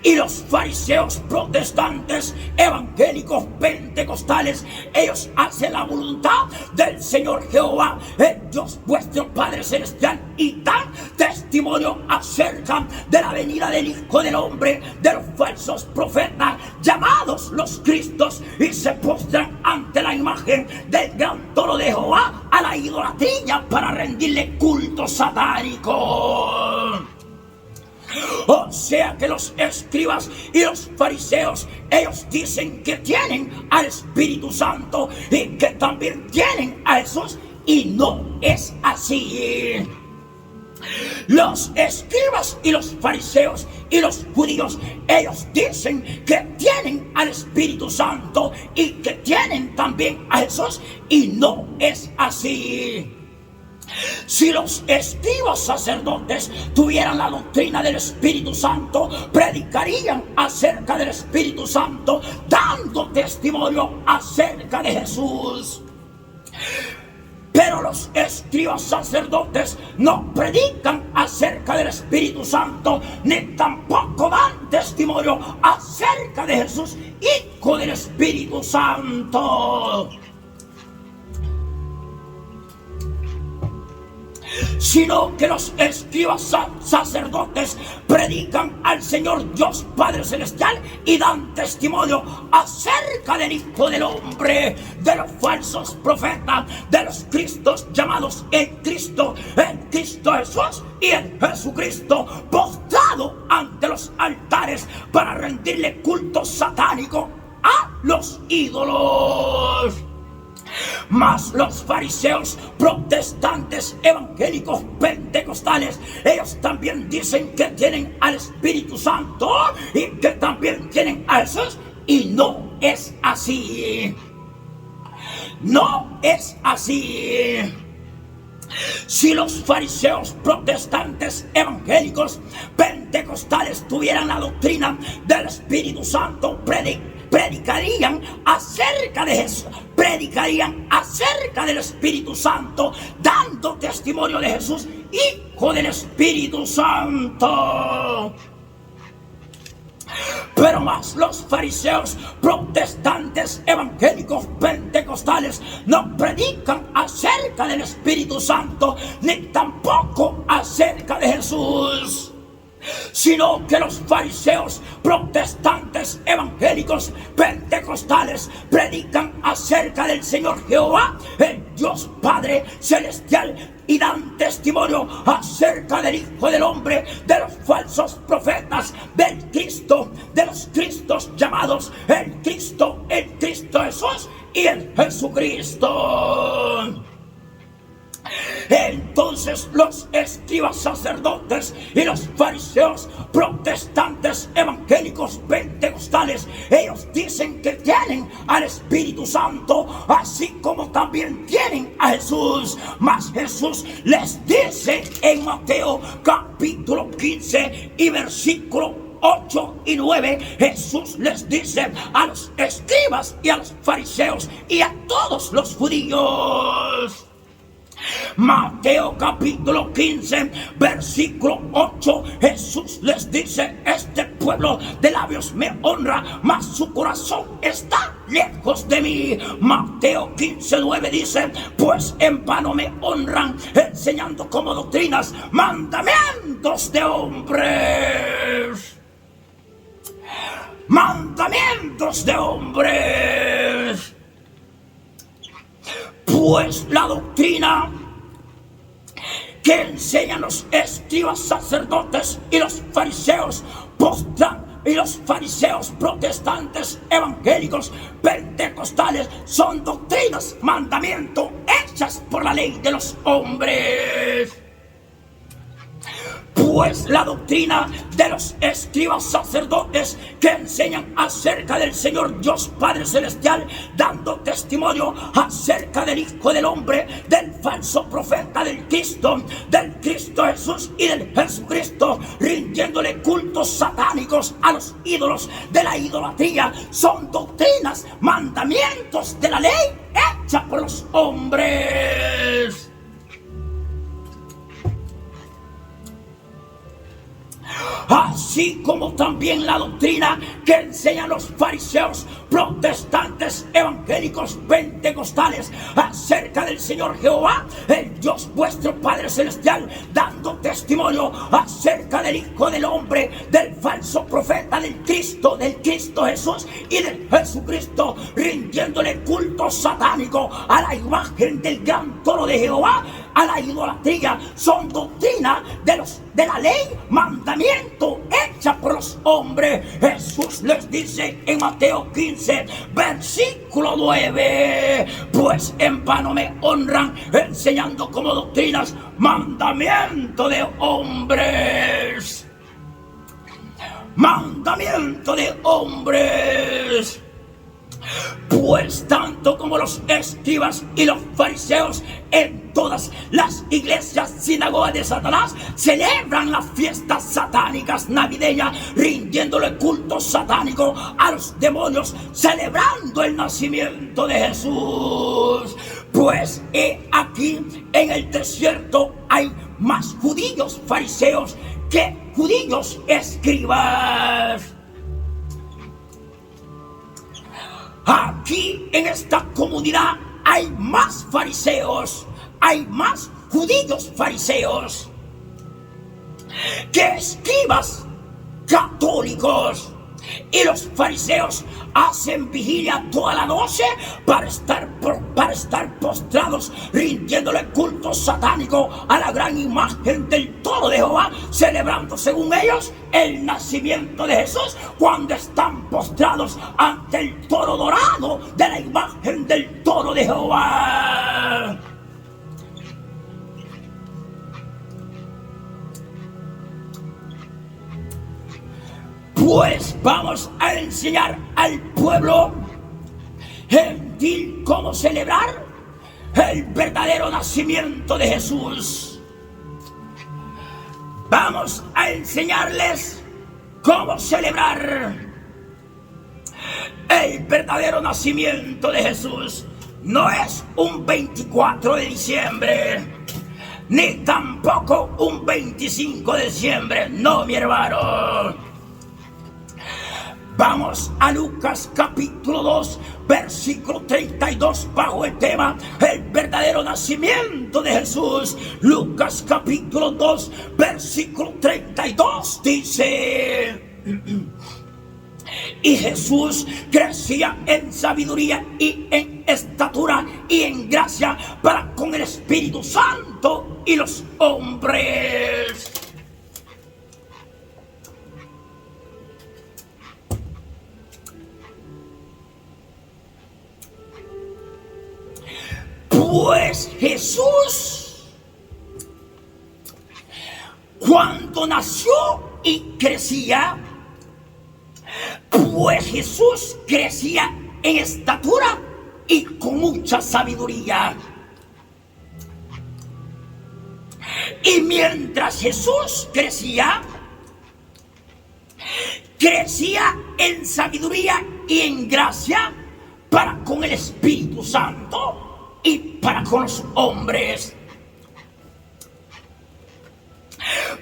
Y los fariseos protestantes, evangélicos, pentecostales, ellos hacen la voluntad del Señor Jehová, el Dios vuestro Padre Celestial, y dan testimonio acerca de la venida del Hijo del Hombre, de los falsos profetas llamados los Cristos, y se postran ante la imagen del gran toro de Jehová, a la idolatría, para rendirle culto satánico. O sea que los escribas y los fariseos, ellos dicen que tienen al Espíritu Santo y que también tienen a Jesús, y no es así. Los escribas y los fariseos y los judíos, ellos dicen que tienen al Espíritu Santo y que tienen también a Jesús, y no es así. Si los escribas sacerdotes tuvieran la doctrina del Espíritu Santo, predicarían acerca del Espíritu Santo, dando testimonio acerca de Jesús. Pero los escribas sacerdotes no predican acerca del Espíritu Santo, ni tampoco dan testimonio acerca de Jesús, Hijo del Espíritu Santo. Sino que los escribas sacerdotes predican al Señor Dios Padre Celestial y dan testimonio acerca del Hijo del Hombre, de los falsos profetas, de los Cristos llamados en Cristo Jesús y en Jesucristo, postrado ante los altares para rendirle culto satánico a los ídolos. Mas los fariseos, protestantes, evangélicos, pentecostales, ellos también dicen que tienen al Espíritu Santo y que también tienen a Jesús, y no es así. No es así. Si los fariseos, protestantes, evangélicos, pentecostales tuvieran la doctrina del Espíritu Santo, predicarían acerca de Jesús, predicarían acerca del Espíritu Santo, dando testimonio de Jesús, Hijo del Espíritu Santo. Pero más los fariseos, protestantes, evangélicos, pentecostales no predican acerca del Espíritu Santo, ni tampoco acerca de Jesús. Sino que los fariseos, protestantes, evangélicos, pentecostales predican acerca del Señor Jehová, el Dios Padre Celestial, y dan testimonio acerca del Hijo del Hombre, de los falsos profetas, del Cristo, de los Cristos llamados el Cristo Jesús y el Jesucristo. Entonces los escribas sacerdotes y los fariseos, protestantes, evangélicos, pentecostales, ellos dicen que tienen al Espíritu Santo, así como también tienen a Jesús. Mas Jesús les dice en Mateo capítulo 15 y versículo 8 y 9, Jesús les dice a los escribas y a los fariseos y a todos los judíos. Mateo capítulo 15, versículo 8, Jesús les dice: este pueblo de labios me honra, mas su corazón está lejos de mí. Mateo 15, 9 dice: pues en vano me honran, enseñando como doctrinas mandamientos de hombres. Mandamientos de hombres. Pues la doctrina que enseñan los escribas, sacerdotes y los fariseos protestantes, evangélicos, pentecostales, son doctrinas, mandamientos hechas por la ley de los hombres. Pues la doctrina de los escribas, sacerdotes que enseñan acerca del Señor Dios Padre Celestial, dando testimonio acerca del Hijo del Hombre, del falso profeta, del Cristo Jesús y del Jesucristo, rindiéndole cultos satánicos a los ídolos de la idolatría, son doctrinas, mandamientos de la ley hecha por los hombres. Así como también la doctrina que enseñan los fariseos, protestantes, evangélicos, pentecostales acerca del Señor Jehová, el Dios vuestro Padre Celestial, dando testimonio acerca del Hijo del Hombre, del falso profeta, del Cristo Jesús y del Jesucristo, rindiéndole culto satánico a la imagen del gran toro de Jehová, a la idolatría, son doctrina de la ley, mandamiento hecha por los hombres. Jesús les dice en Mateo 15, versículo 9, pues en vano me honran, enseñando como doctrinas mandamiento de hombres. Mandamiento de hombres. Pues tanto como los escribas y los fariseos en todas las iglesias, sinagogas de Satanás, celebran las fiestas satánicas navideñas, rindiéndole culto satánico a los demonios, celebrando el nacimiento de Jesús. Pues aquí en el desierto hay más judíos fariseos que judíos escribas. Aquí en esta comunidad hay más fariseos, hay más judíos fariseos que escribas católicos. Y los fariseos hacen vigilia toda la noche para estar postrados, rindiéndole culto satánico a la gran imagen del toro de Jehová, celebrando según ellos el nacimiento de Jesús, cuando están postrados ante el toro dorado de la imagen del toro de Jehová. Pues vamos a enseñar al pueblo gentil cómo celebrar el verdadero nacimiento de Jesús. Vamos a enseñarles cómo celebrar el verdadero nacimiento de Jesús. No es un 24 de diciembre, ni tampoco un 25 de diciembre. No, mi hermano. Vamos a Lucas capítulo 2, versículo 32, bajo el tema el verdadero nacimiento de Jesús. Lucas capítulo 2, versículo 32 dice: y Jesús crecía en sabiduría y en estatura y en gracia para con el Espíritu Santo y los hombres. Pues Jesús, cuando nació y crecía, pues Jesús crecía en estatura y con mucha sabiduría. Y mientras Jesús crecía en sabiduría y en gracia para con el Espíritu Santo y para con los hombres.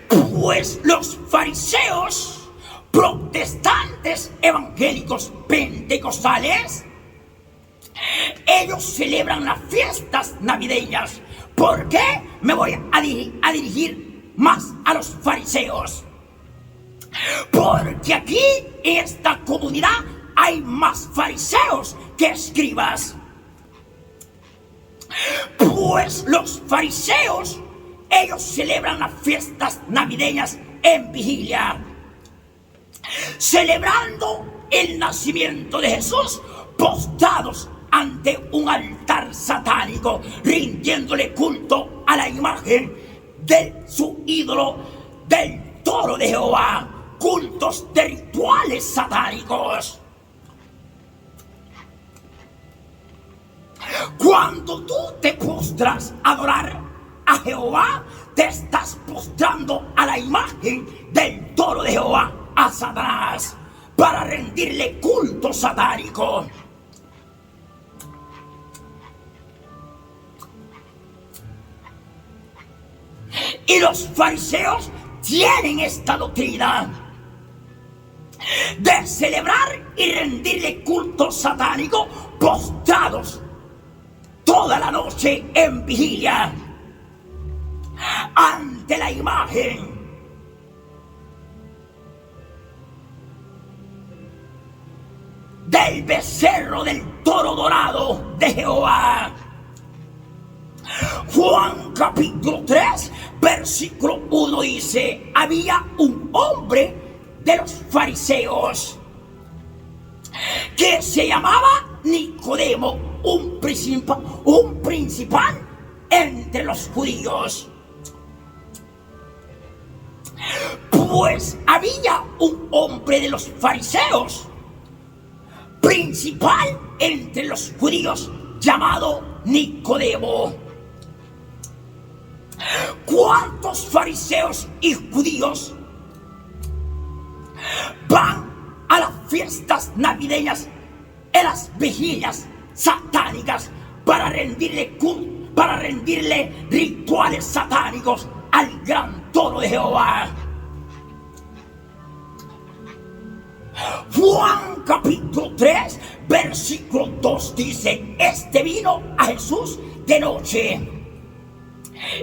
Pues los fariseos, protestantes, evangélicos, pentecostales, ellos celebran las fiestas navideñas. ¿Por qué me voy a dirigir más a los fariseos? Porque aquí en esta comunidad hay más fariseos que escribas. Pues los fariseos, ellos celebran las fiestas navideñas en vigilia, celebrando el nacimiento de Jesús, postrados ante un altar satánico, rindiéndole culto a la imagen de su ídolo, del toro de Jehová, cultos de rituales satánicos. Cuando tú te postras a adorar a Jehová, te estás postrando a la imagen del toro de Jehová, a Satanás, para rendirle culto satánico. Y los fariseos tienen esta doctrina de celebrar y rendirle culto satánico, postrados toda la noche en vigilia ante la imagen del becerro del toro dorado de Jehová. Juan capítulo 3, versículo 1 dice: había un hombre de los fariseos que se llamaba Nicodemo, un principal entre los judíos. Pues había un hombre de los fariseos, principal entre los judíos, llamado Nicodemo. ¿Cuántos fariseos y judíos van a las fiestas navideñas, en las vigilias satánicas, para rendirle rituales satánicos al gran toro de Jehová? Juan capítulo 3, versículo 2 dice: este vino a Jesús de noche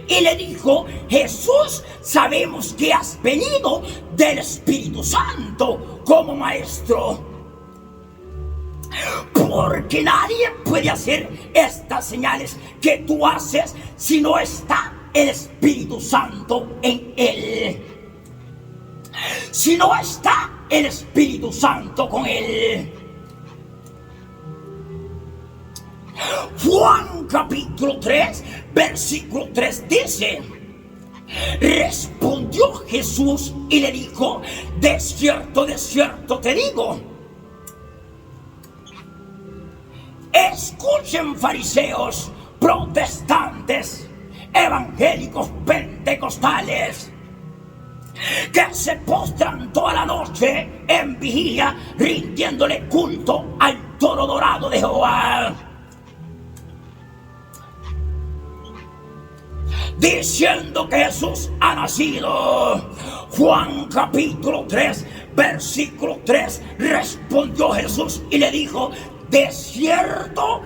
y le dijo: Jesús, sabemos que has venido del Espíritu Santo como maestro, porque nadie puede hacer estas señales que tú haces si no está el Espíritu Santo en él. Si no está el Espíritu Santo con él. Juan capítulo 3, versículo 3 dice: respondió Jesús y le dijo: de cierto te digo, escuchen, fariseos, protestantes, evangélicos, pentecostales, que se postran toda la noche en vigilia rindiéndole culto al toro dorado de Jehová, diciendo que Jesús ha nacido. Juan capítulo 3, versículo 3, respondió Jesús y le dijo: de cierto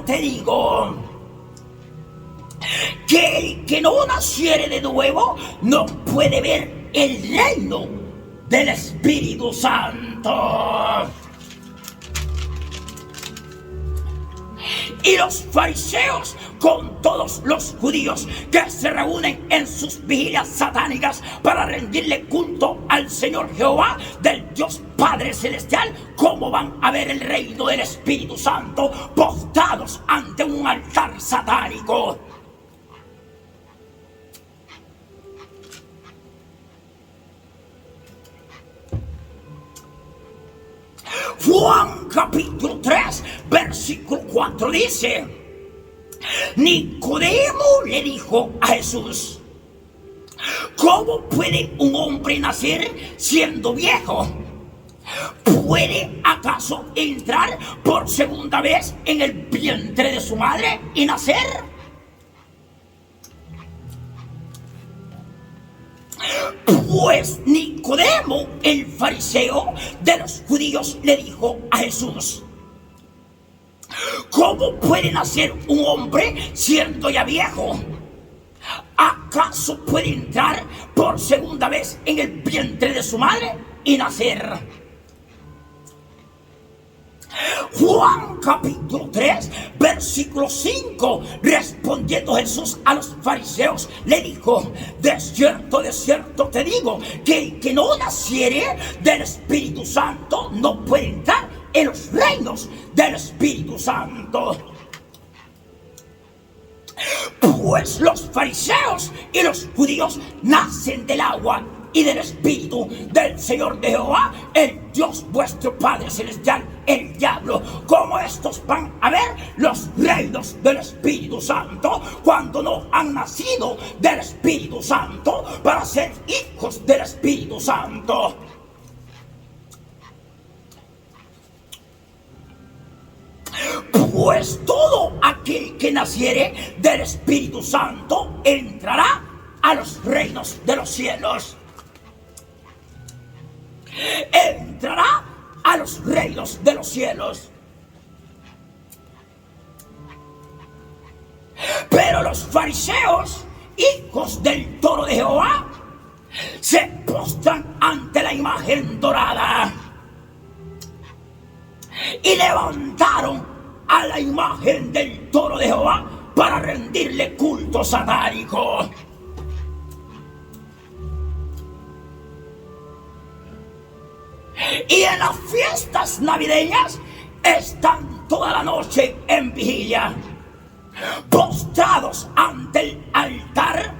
te digo, que el que no naciere de nuevo no puede ver el reino del Espíritu Santo. Y los fariseos, con todos los judíos que se reúnen en sus vigilias satánicas para rendirle culto al Señor Jehová, del Dios Padre Celestial, ¿cómo van a ver el reino del Espíritu Santo postrados ante un altar satánico? Juan capítulo 3, versículo 4 dice: Nicodemo le dijo a Jesús: ¿cómo puede un hombre nacer siendo viejo? ¿Puede acaso entrar por segunda vez en el vientre de su madre y nacer? Pues Nicodemo, el fariseo de los judíos, le dijo a Jesús: ¿cómo puede nacer un hombre siendo ya viejo? ¿Acaso puede entrar por segunda vez en el vientre de su madre y nacer? Juan capítulo 3, versículo 5, respondiendo Jesús a los fariseos, le dijo: de cierto te digo, que el que no naciere del Espíritu Santo no puede entrar en los reinos del Espíritu Santo. Pues los fariseos y los judíos nacen del agua y del Espíritu del Señor de Jehová, el Dios vuestro Padre Celestial, el diablo. Como estos van a ver los reinos del Espíritu Santo cuando no han nacido del Espíritu Santo para ser hijos del Espíritu Santo. Pues todo aquel que naciere del Espíritu Santo entrará a los reinos de los cielos. Entrará a los reinos de los cielos. Pero los fariseos, hijos del toro de Jehová, se postran ante la imagen dorada y levantaron a la imagen del toro de Jehová para rendirle culto satánico. Y en las fiestas navideñas están toda la noche en vigilia, postrados ante el altar,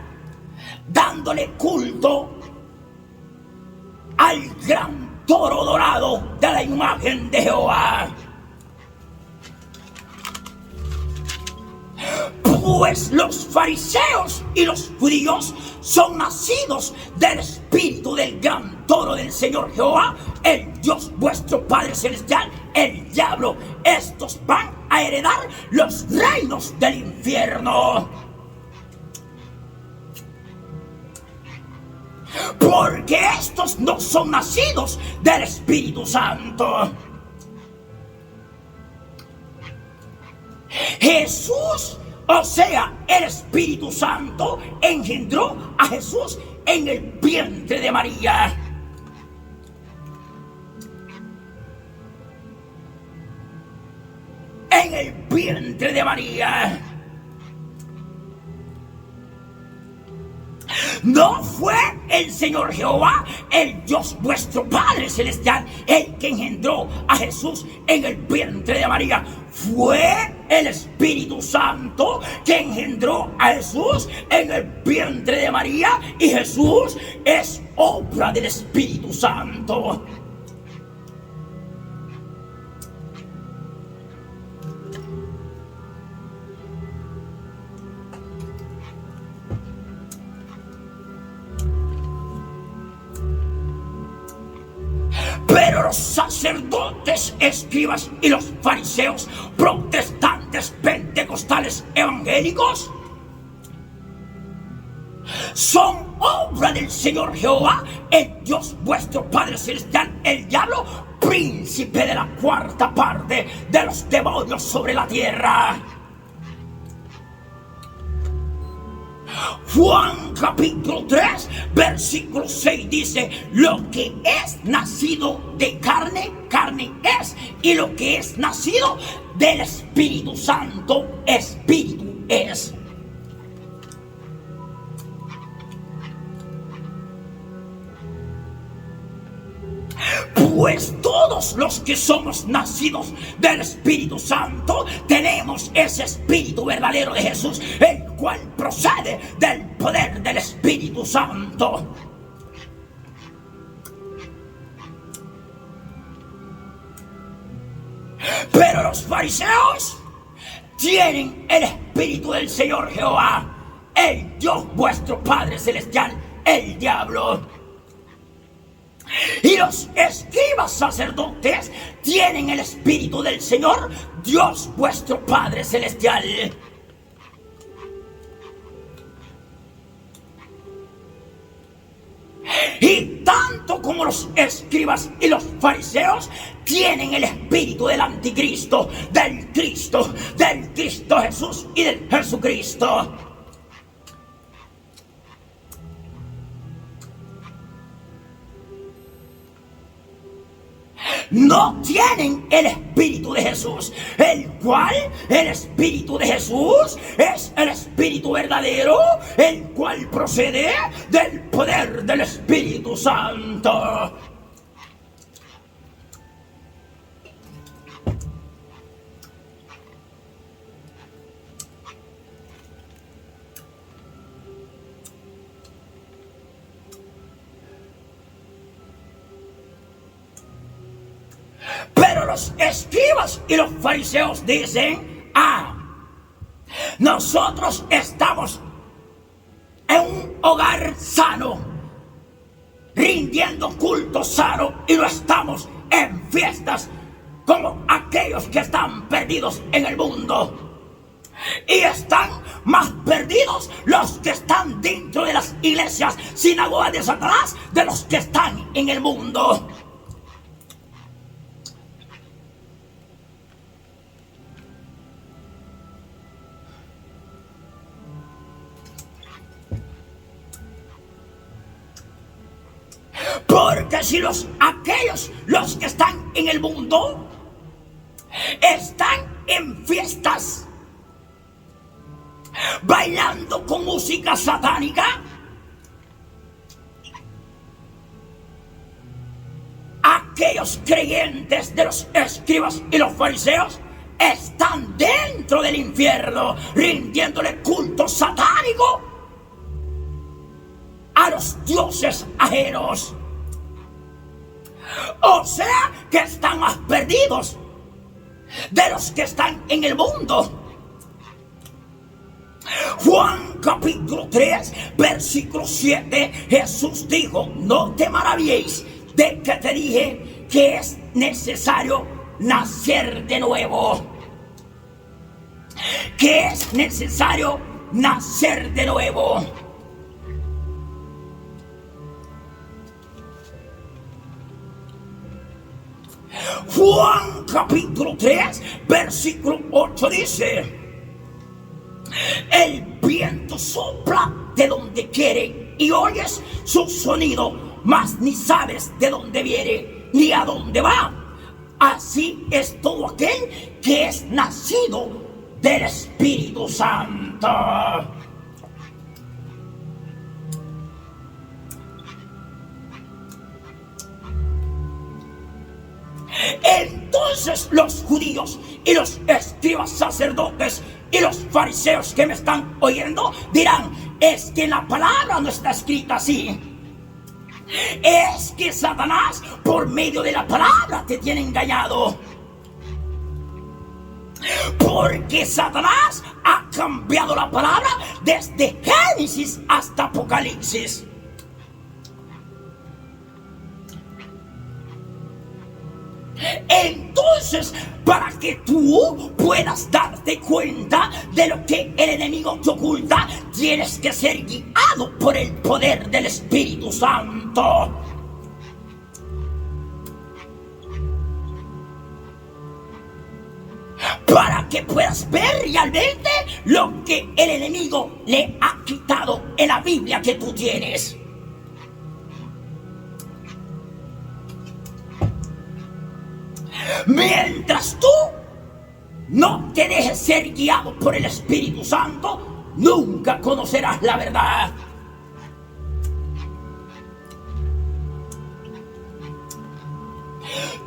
dándole culto al gran toro dorado de la imagen de Jehová. Pues los fariseos y los judíos son nacidos del espíritu del gran toro del Señor Jehová, el Dios vuestro Padre Celestial, el diablo. Estos van a heredar los reinos del infierno. Porque estos no son nacidos del Espíritu Santo. Jesús, o sea, el Espíritu Santo, engendró a Jesús en el vientre de María. En el vientre de María. No fue el Señor Jehová, el Dios vuestro Padre Celestial, el que engendró a Jesús en el vientre de María. Fue el Espíritu Santo que engendró a Jesús en el vientre de María, y Jesús es obra del Espíritu Santo. Pero los sacerdotes, escribas y los fariseos, protestantes, pentecostales, evangélicos, son obra del Señor Jehová, el Dios vuestro Padre Celestial, el diablo, príncipe de la cuarta parte de los demonios sobre la tierra. Juan capítulo 3, versículo 6 dice: lo que es nacido de carne, carne es, y lo que es nacido del Espíritu Santo, espíritu es. Pues todos los que somos nacidos del Espíritu Santo tenemos ese Espíritu verdadero de Jesús, el cual procede del poder del Espíritu Santo. Pero los fariseos tienen el Espíritu del Señor Jehová, el Dios vuestro Padre Celestial, el diablo. Y los escribas sacerdotes tienen el Espíritu del Señor, Dios vuestro Padre Celestial. Y tanto como los escribas y los fariseos tienen el espíritu del anticristo, del Cristo Jesús y del Jesucristo. no tienen el Espíritu de Jesús, el cual el Espíritu de Jesús es el Espíritu verdadero, el cual procede del poder del Espíritu Santo. Pero los escribas y los fariseos dicen: nosotros estamos en un hogar sano, rindiendo culto sano, y no estamos en fiestas como aquellos que están perdidos en el mundo. Y están más perdidos los que están dentro de las iglesias, sinagogas de Satanás, de los que están en el mundo. Porque si los que están en el mundo están en fiestas, bailando con música satánica, aquellos creyentes de los escribas y los fariseos están dentro del infierno, rindiéndole culto satánico a los dioses ajenos. O sea que están más perdidos de los que están en el mundo. Juan capítulo 3, versículo 7, Jesús dijo: no te maravilléis de que te dije que es necesario nacer de nuevo. Que es necesario nacer de nuevo. Juan capítulo 3, versículo 8 dice: el viento sopla de donde quiere y oyes su sonido, mas ni sabes de dónde viene ni a dónde va. Así es todo aquel que es nacido del Espíritu Santo. Entonces los judíos y los escribas sacerdotes y los fariseos que me están oyendo dirán: es que la palabra no está escrita así. Es que Satanás por medio de la palabra te tiene engañado. Porque Satanás ha cambiado la palabra desde Génesis hasta Apocalipsis. Entonces, para que tú puedas darte cuenta de lo que el enemigo te oculta, tienes que ser guiado por el poder del Espíritu Santo. Para que puedas ver realmente lo que el enemigo le ha quitado en la Biblia que tú tienes. Mientras tú no te dejes ser guiado por el Espíritu Santo, nunca conocerás la verdad.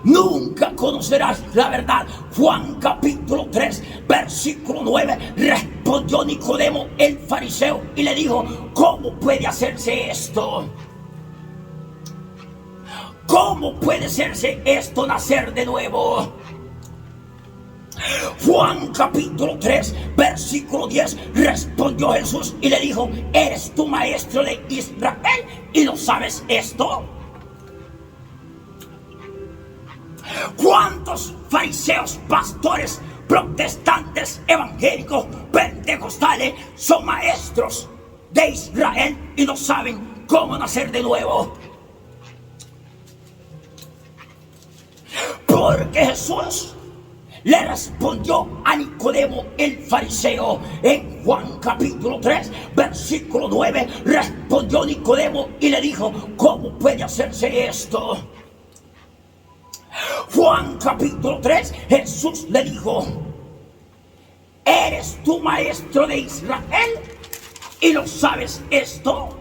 Nunca conocerás la verdad. Juan capítulo 3, versículo 9, respondió Nicodemo el fariseo y le dijo: ¿cómo puede hacerse esto? ¿Cómo puede hacerse esto, nacer de nuevo? Juan capítulo 3, versículo 10, respondió Jesús y le dijo: ¿eres tú maestro de Israel y no sabes esto? ¿Cuántos fariseos, pastores, protestantes, evangélicos, pentecostales son maestros de Israel y no saben cómo nacer de nuevo? Porque Jesús le respondió a Nicodemo el fariseo en Juan capítulo 3, versículo 9. Respondió Nicodemo y le dijo: ¿cómo puede hacerse esto? Juan capítulo 3, Jesús le dijo: ¿eres tú maestro de Israel y no sabes esto?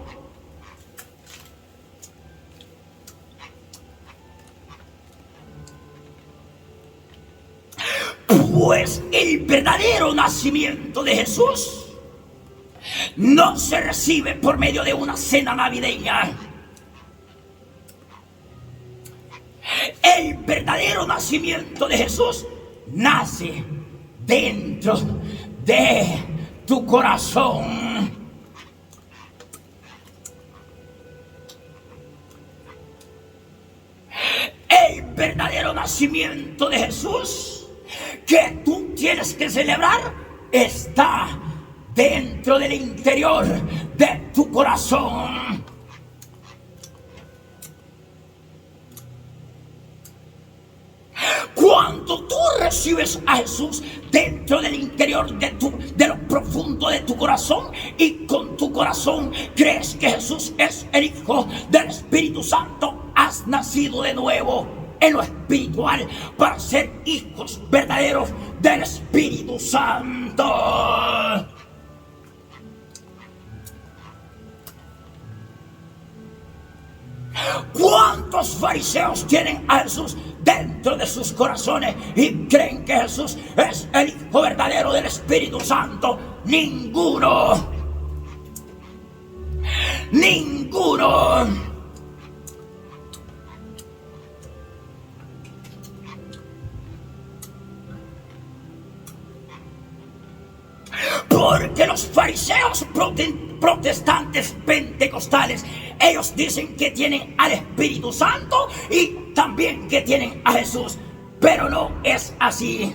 Pues el verdadero nacimiento de Jesús no se recibe por medio de una cena navideña. El verdadero nacimiento de Jesús nace dentro de tu corazón. El verdadero nacimiento de Jesús que tú tienes que celebrar está dentro del interior de tu corazón. Cuando tú recibes a Jesús dentro del interior de lo profundo de tu corazón, y con tu corazón crees que Jesús es el Hijo del Espíritu Santo, has nacido de nuevo en lo espiritual para ser hijos verdaderos del Espíritu Santo. ¿Cuántos fariseos tienen a Jesús dentro de sus corazones y creen que Jesús es el Hijo verdadero del Espíritu Santo? Ninguno. Ninguno. Porque los fariseos protestantes pentecostales, ellos dicen que tienen al Espíritu Santo y también que tienen a Jesús, pero no es así.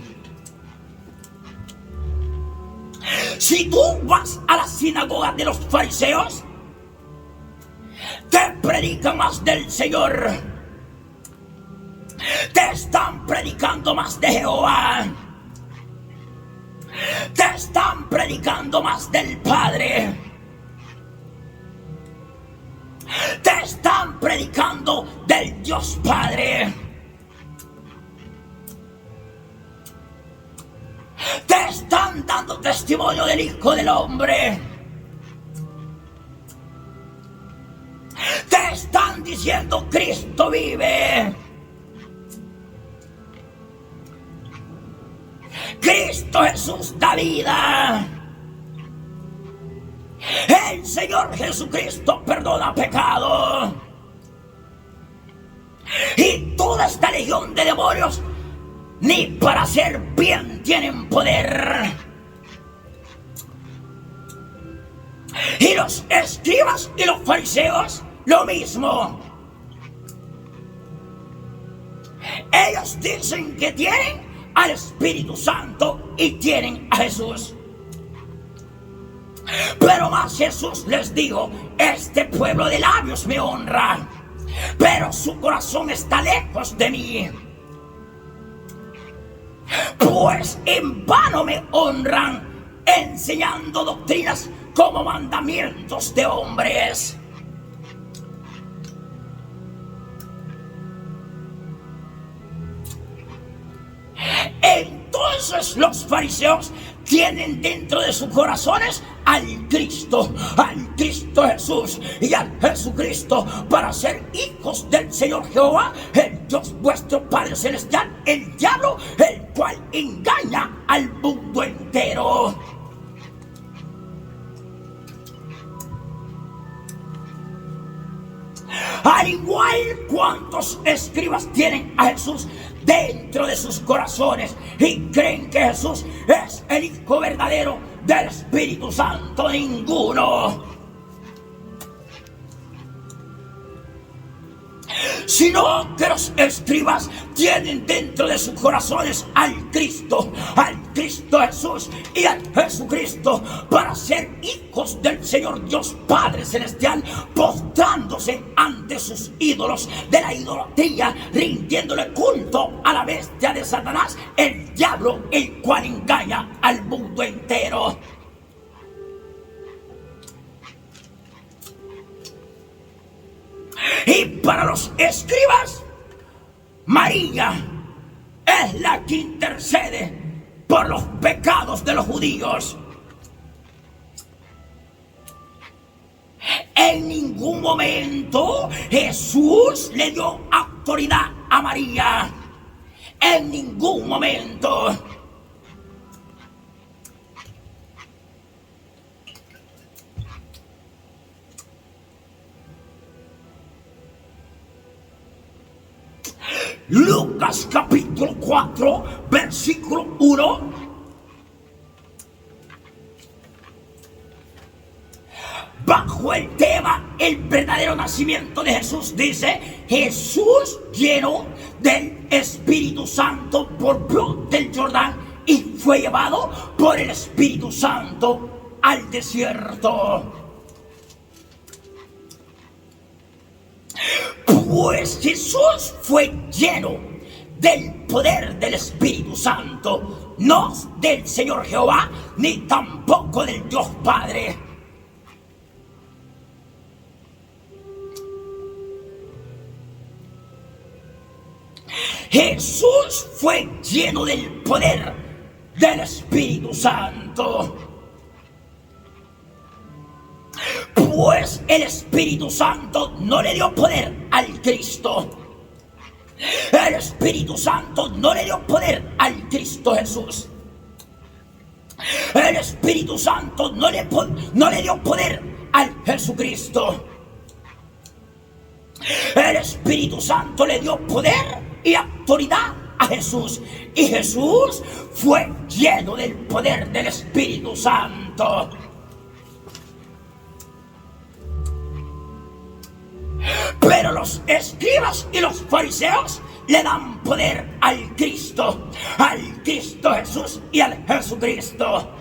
Si tú vas a la sinagoga de los fariseos, te predican más del Señor, te están predicando más de Jehová, te están predicando más del Padre, te están predicando del Dios Padre, te están dando testimonio del Hijo del Hombre, te están diciendo Cristo vive, Cristo Jesús da vida, el Señor Jesucristo perdona pecado, y toda esta legión de demonios ni para hacer bien tienen poder. Y los escribas y los fariseos lo mismo. Ellos dicen que tienen al Espíritu Santo y tienen a Jesús, pero más Jesús les dijo: este pueblo de labios me honra, pero su corazón está lejos de mí, pues en vano me honran, enseñando doctrinas como mandamientos de hombres. Entonces los fariseos tienen dentro de sus corazones al Cristo Jesús y al Jesucristo para ser hijos del Señor Jehová, el Dios vuestro Padre Celestial, el diablo, el cual engaña al mundo entero. Al igual, cuantos escribas tienen a Jesús dentro de sus corazones y creen que Jesús es el Hijo verdadero del Espíritu Santo, ninguno. Sino que los escribas tienen dentro de sus corazones al Cristo Jesús y al Jesucristo para ser hijos del Señor Dios Padre Celestial, postrándose ante sus ídolos de la idolatría, rindiéndole culto a la bestia de Satanás, el diablo, el cual engaña al mundo entero. Y para los escribas, María es la que intercede por los pecados de los judíos. En ningún momento Jesús le dio autoridad a María. En ningún momento. Lucas capítulo 4, versículo 1. Bajo el tema el verdadero nacimiento de Jesús, dice: Jesús lleno del Espíritu Santo volvió del Jordán y fue llevado por el Espíritu Santo al desierto. Pues Jesús fue lleno del poder del Espíritu Santo, no del Señor Jehová, ni tampoco del Dios Padre. Jesús fue lleno del poder del Espíritu Santo. Pues el Espíritu Santo no le dio poder al Cristo. El Espíritu Santo no le dio poder al Cristo Jesús. El Espíritu Santo no le dio poder al Jesucristo. El Espíritu Santo le dio poder y autoridad a Jesús. Y Jesús fue lleno del poder del Espíritu Santo. Pero los escribas y los fariseos le dan poder al Cristo Jesús y al Jesucristo.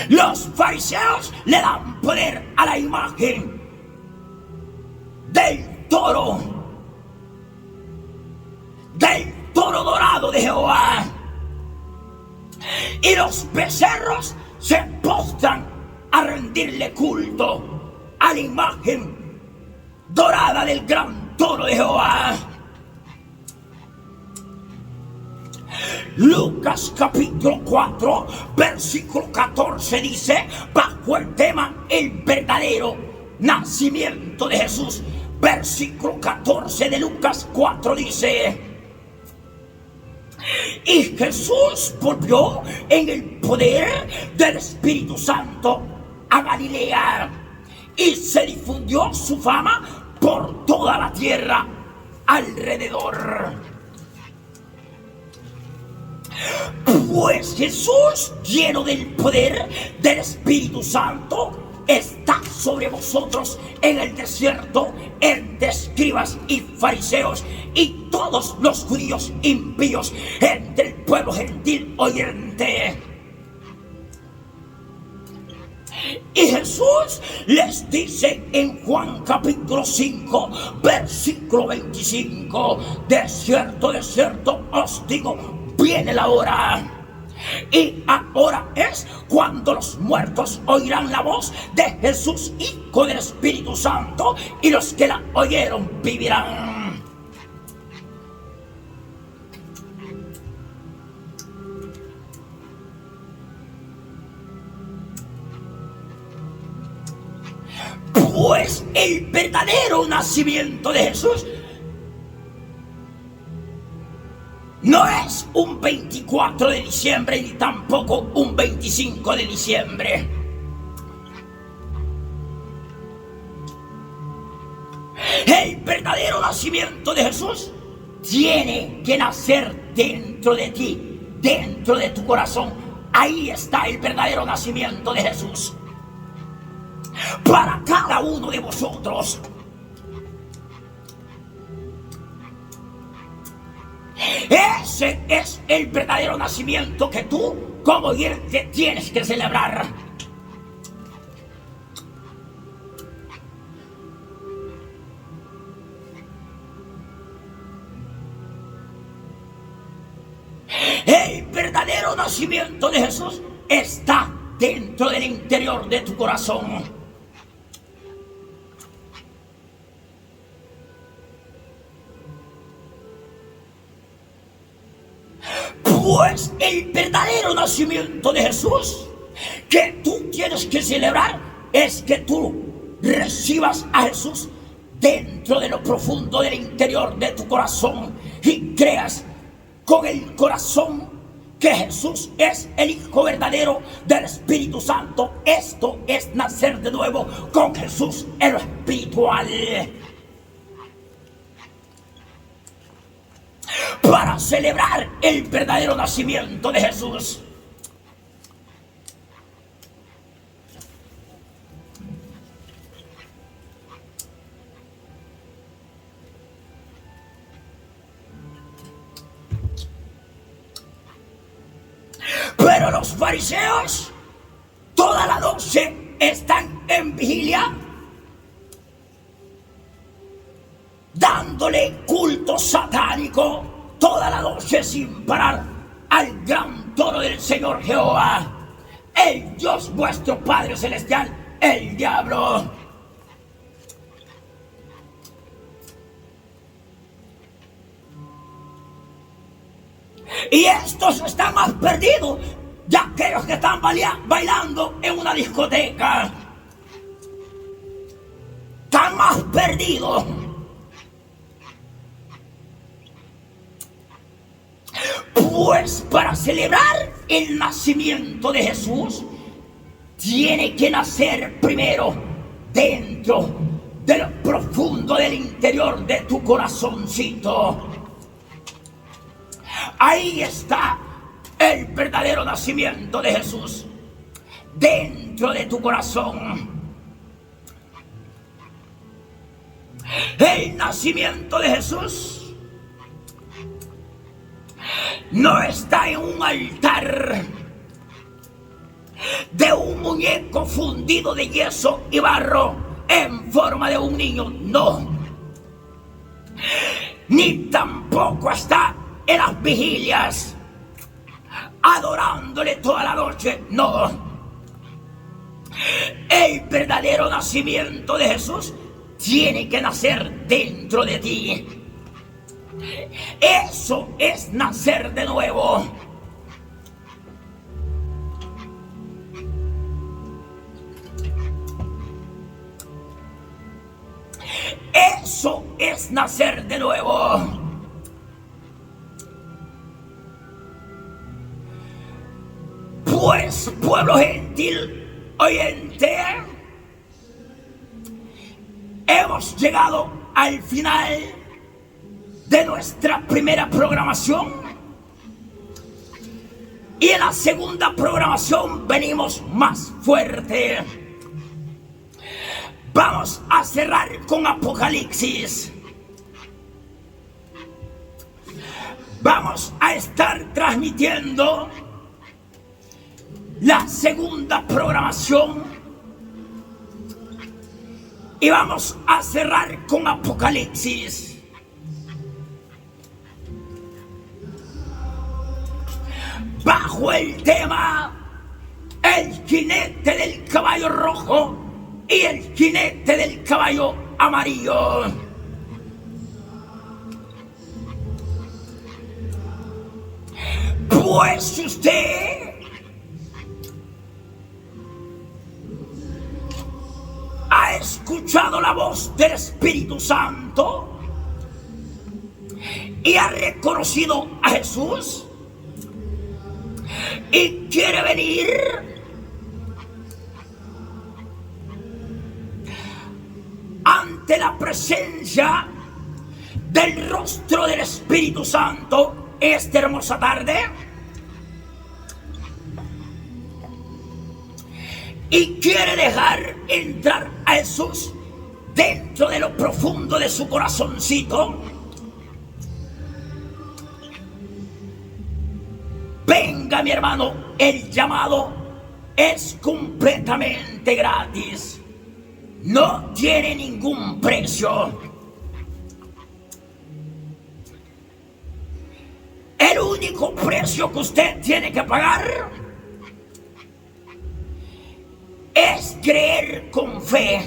Los fariseos le dan poder a la imagen del toro dorado de Jehová. Y los becerros se postran a rendirle culto a la imagen dorada del gran toro de Jehová. Lucas capítulo 4, versículo 14 dice, bajo el tema el verdadero nacimiento de Jesús, versículo 14 de Lucas 4 dice: y Jesús volvió en el poder del Espíritu Santo a Galilea, y se difundió su fama por toda la tierra alrededor. Pues Jesús, lleno del poder del Espíritu Santo, está sobre vosotros en el desierto, entre escribas y fariseos y todos los judíos impíos, entre el pueblo gentil oyente. Y Jesús les dice en Juan capítulo 5, versículo 25, de cierto os digo, viene la hora, y ahora es cuando los muertos oirán la voz de Jesús Hijo del Espíritu Santo, y los que la oyeron vivirán. Pues el verdadero nacimiento de Jesús no es un 24 de diciembre ni tampoco un 25 de diciembre. El verdadero nacimiento de Jesús tiene que nacer dentro de ti, dentro de tu corazón. Ahí está el verdadero nacimiento de Jesús para cada uno de vosotros. Ese es el verdadero nacimiento que tú, como oyente, tienes que celebrar. El verdadero nacimiento de Jesús está dentro del interior de tu corazón. El verdadero nacimiento de Jesús que tú tienes que celebrar es que tú recibas a Jesús dentro de lo profundo del interior de tu corazón y creas con el corazón que Jesús es el Hijo verdadero del Espíritu Santo. Esto es nacer de nuevo con Jesús en lo espiritual. Para celebrar el verdadero nacimiento de Jesús, pero los fariseos toda la noche están en vigilia, dándole culto satánico toda la noche sin parar al gran trono del Señor Jehová, el Dios vuestro Padre Celestial, el diablo. Y estos están más perdidos de aquellos que están bailando en una discoteca. Están más perdidos. Pues para celebrar el nacimiento de Jesús, tiene que nacer primero dentro de lo profundo del interior de tu corazoncito. Ahí está el verdadero nacimiento de Jesús, dentro de tu corazón. El nacimiento de Jesús no está en un altar de un muñeco fundido de yeso y barro en forma de un niño, no. Ni tampoco está en las vigilias adorándole toda la noche, no. El verdadero nacimiento de Jesús tiene que nacer dentro de ti. Eso es nacer de nuevo. Eso es nacer de nuevo. Pues, pueblo gentil oyente, hemos llegado al final de nuestra primera programación. Y en la segunda programación venimos más fuerte. Vamos a cerrar con Apocalipsis. Vamos a estar transmitiendo la segunda programación y vamos a cerrar con Apocalipsis. Bajo el tema el jinete del caballo rojo y el jinete del caballo amarillo. Pues usted ha escuchado la voz del Espíritu Santo y ha reconocido a Jesús y quiere venir ante la presencia del rostro del Espíritu Santo esta hermosa tarde y quiere dejar entrar a Jesús dentro de lo profundo de su corazoncito, venga mi hermano, el llamado es completamente gratis, no tiene ningún precio. El único precio que usted tiene que pagar es creer con fe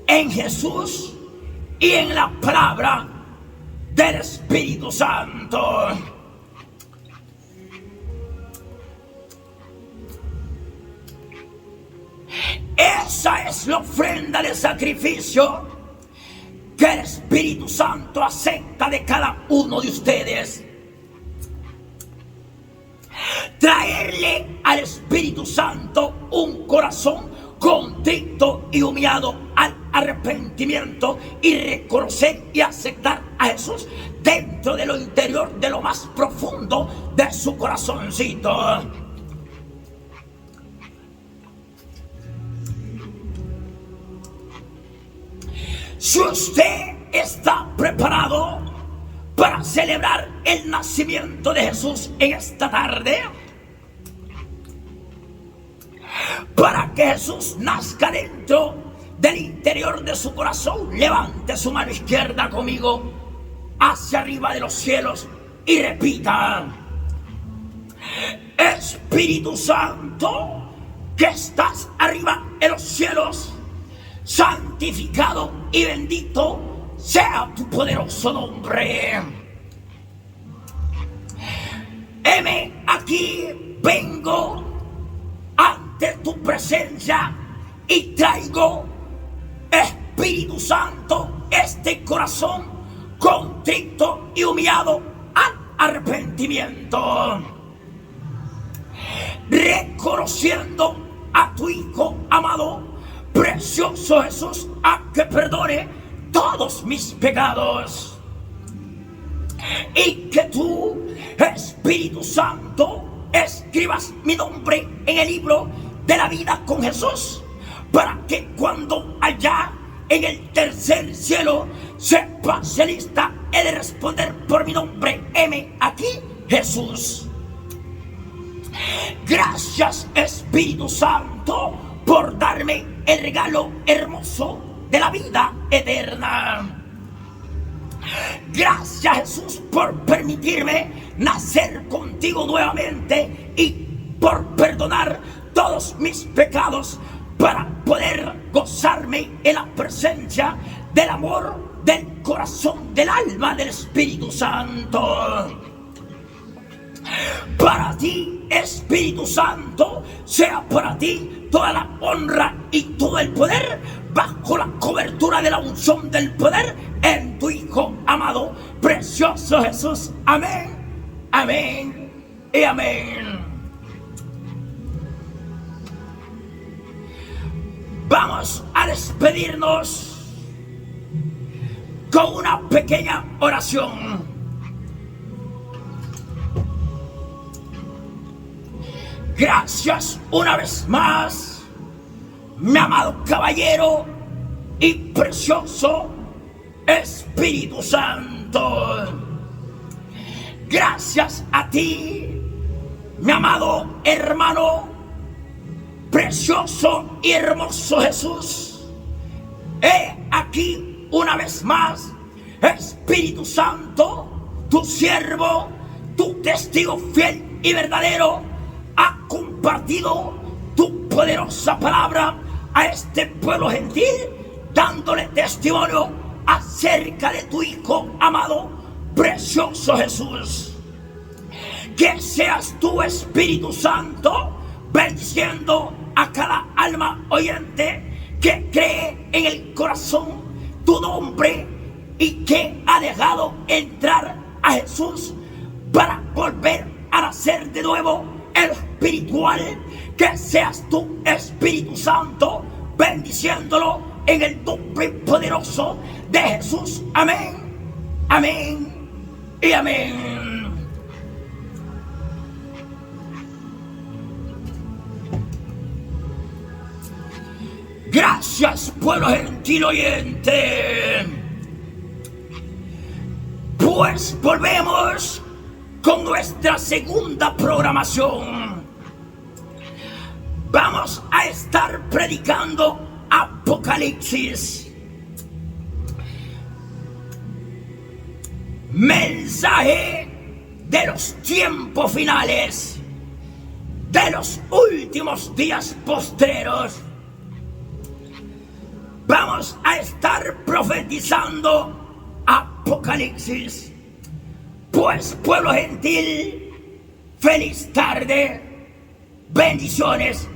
en Jesús y en la palabra del Espíritu Santo. Esa es la ofrenda de sacrificio que el Espíritu Santo acepta de cada uno de ustedes. Traerle al Espíritu Santo un corazón contrito y humillado al arrepentimiento y reconocer y aceptar a Jesús dentro de lo interior, de lo más profundo de su corazoncito. Si usted está preparado para celebrar el nacimiento de Jesús en esta tarde, para que Jesús nazca dentro del interior de su corazón, levante su mano izquierda conmigo hacia arriba de los cielos y repita: Espíritu Santo, que estás arriba en los cielos, santificado y bendito sea tu poderoso nombre. Heme aquí, vengo ante tu presencia y traigo, Espíritu Santo, este corazón contrito y humillado al arrepentimiento, reconociendo a tu Hijo amado, precioso Jesús, a que perdone todos mis pecados, y que tú, Espíritu Santo, escribas mi nombre en el libro de la vida con Jesús, para que cuando allá en el tercer cielo se pase lista, he de responder por mi nombre: heme aquí, Jesús. Gracias, Espíritu Santo, por darme el regalo hermoso de la vida eterna. Gracias, Jesús, por permitirme nacer contigo nuevamente y por perdonar todos mis pecados, para poder gozarme en la presencia del amor, del corazón, del alma del Espíritu Santo. Para ti, Espíritu Santo, sea para ti toda la honra y todo el poder, bajo la cobertura de la unción del poder en tu Hijo amado, precioso Jesús. Amén, amén y amén. Vamos a despedirnos con una pequeña oración. Gracias una vez más, mi amado caballero y precioso Espíritu Santo. Gracias a ti, mi amado hermano, precioso y hermoso Jesús. He aquí una vez más, Espíritu Santo, tu siervo, tu testigo fiel y verdadero, ha compartido tu poderosa palabra a este pueblo gentil, dándole testimonio acerca de tu Hijo amado, precioso Jesús. Que seas tú, Espíritu Santo, bendiciendo a cada alma oyente que cree en el corazón tu nombre y que ha dejado entrar a Jesús para volver a nacer de nuevo en lo espiritual. Que seas tú, Espíritu Santo, bendiciéndolo en el nombre poderoso de Jesús. Amén, amén y amén. Gracias, pueblo gentil oyente. Pues volvemos con nuestra segunda programación. Vamos a estar predicando Apocalipsis, mensaje de los tiempos finales, de los últimos días postreros. Vamos a estar profetizando Apocalipsis. Pues pueblo gentil, feliz tarde, bendiciones.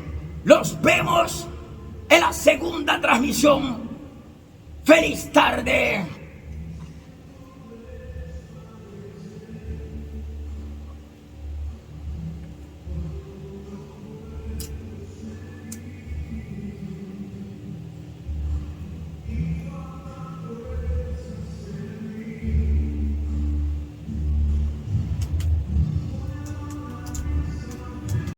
Los vemos en la segunda transmisión. Feliz tarde.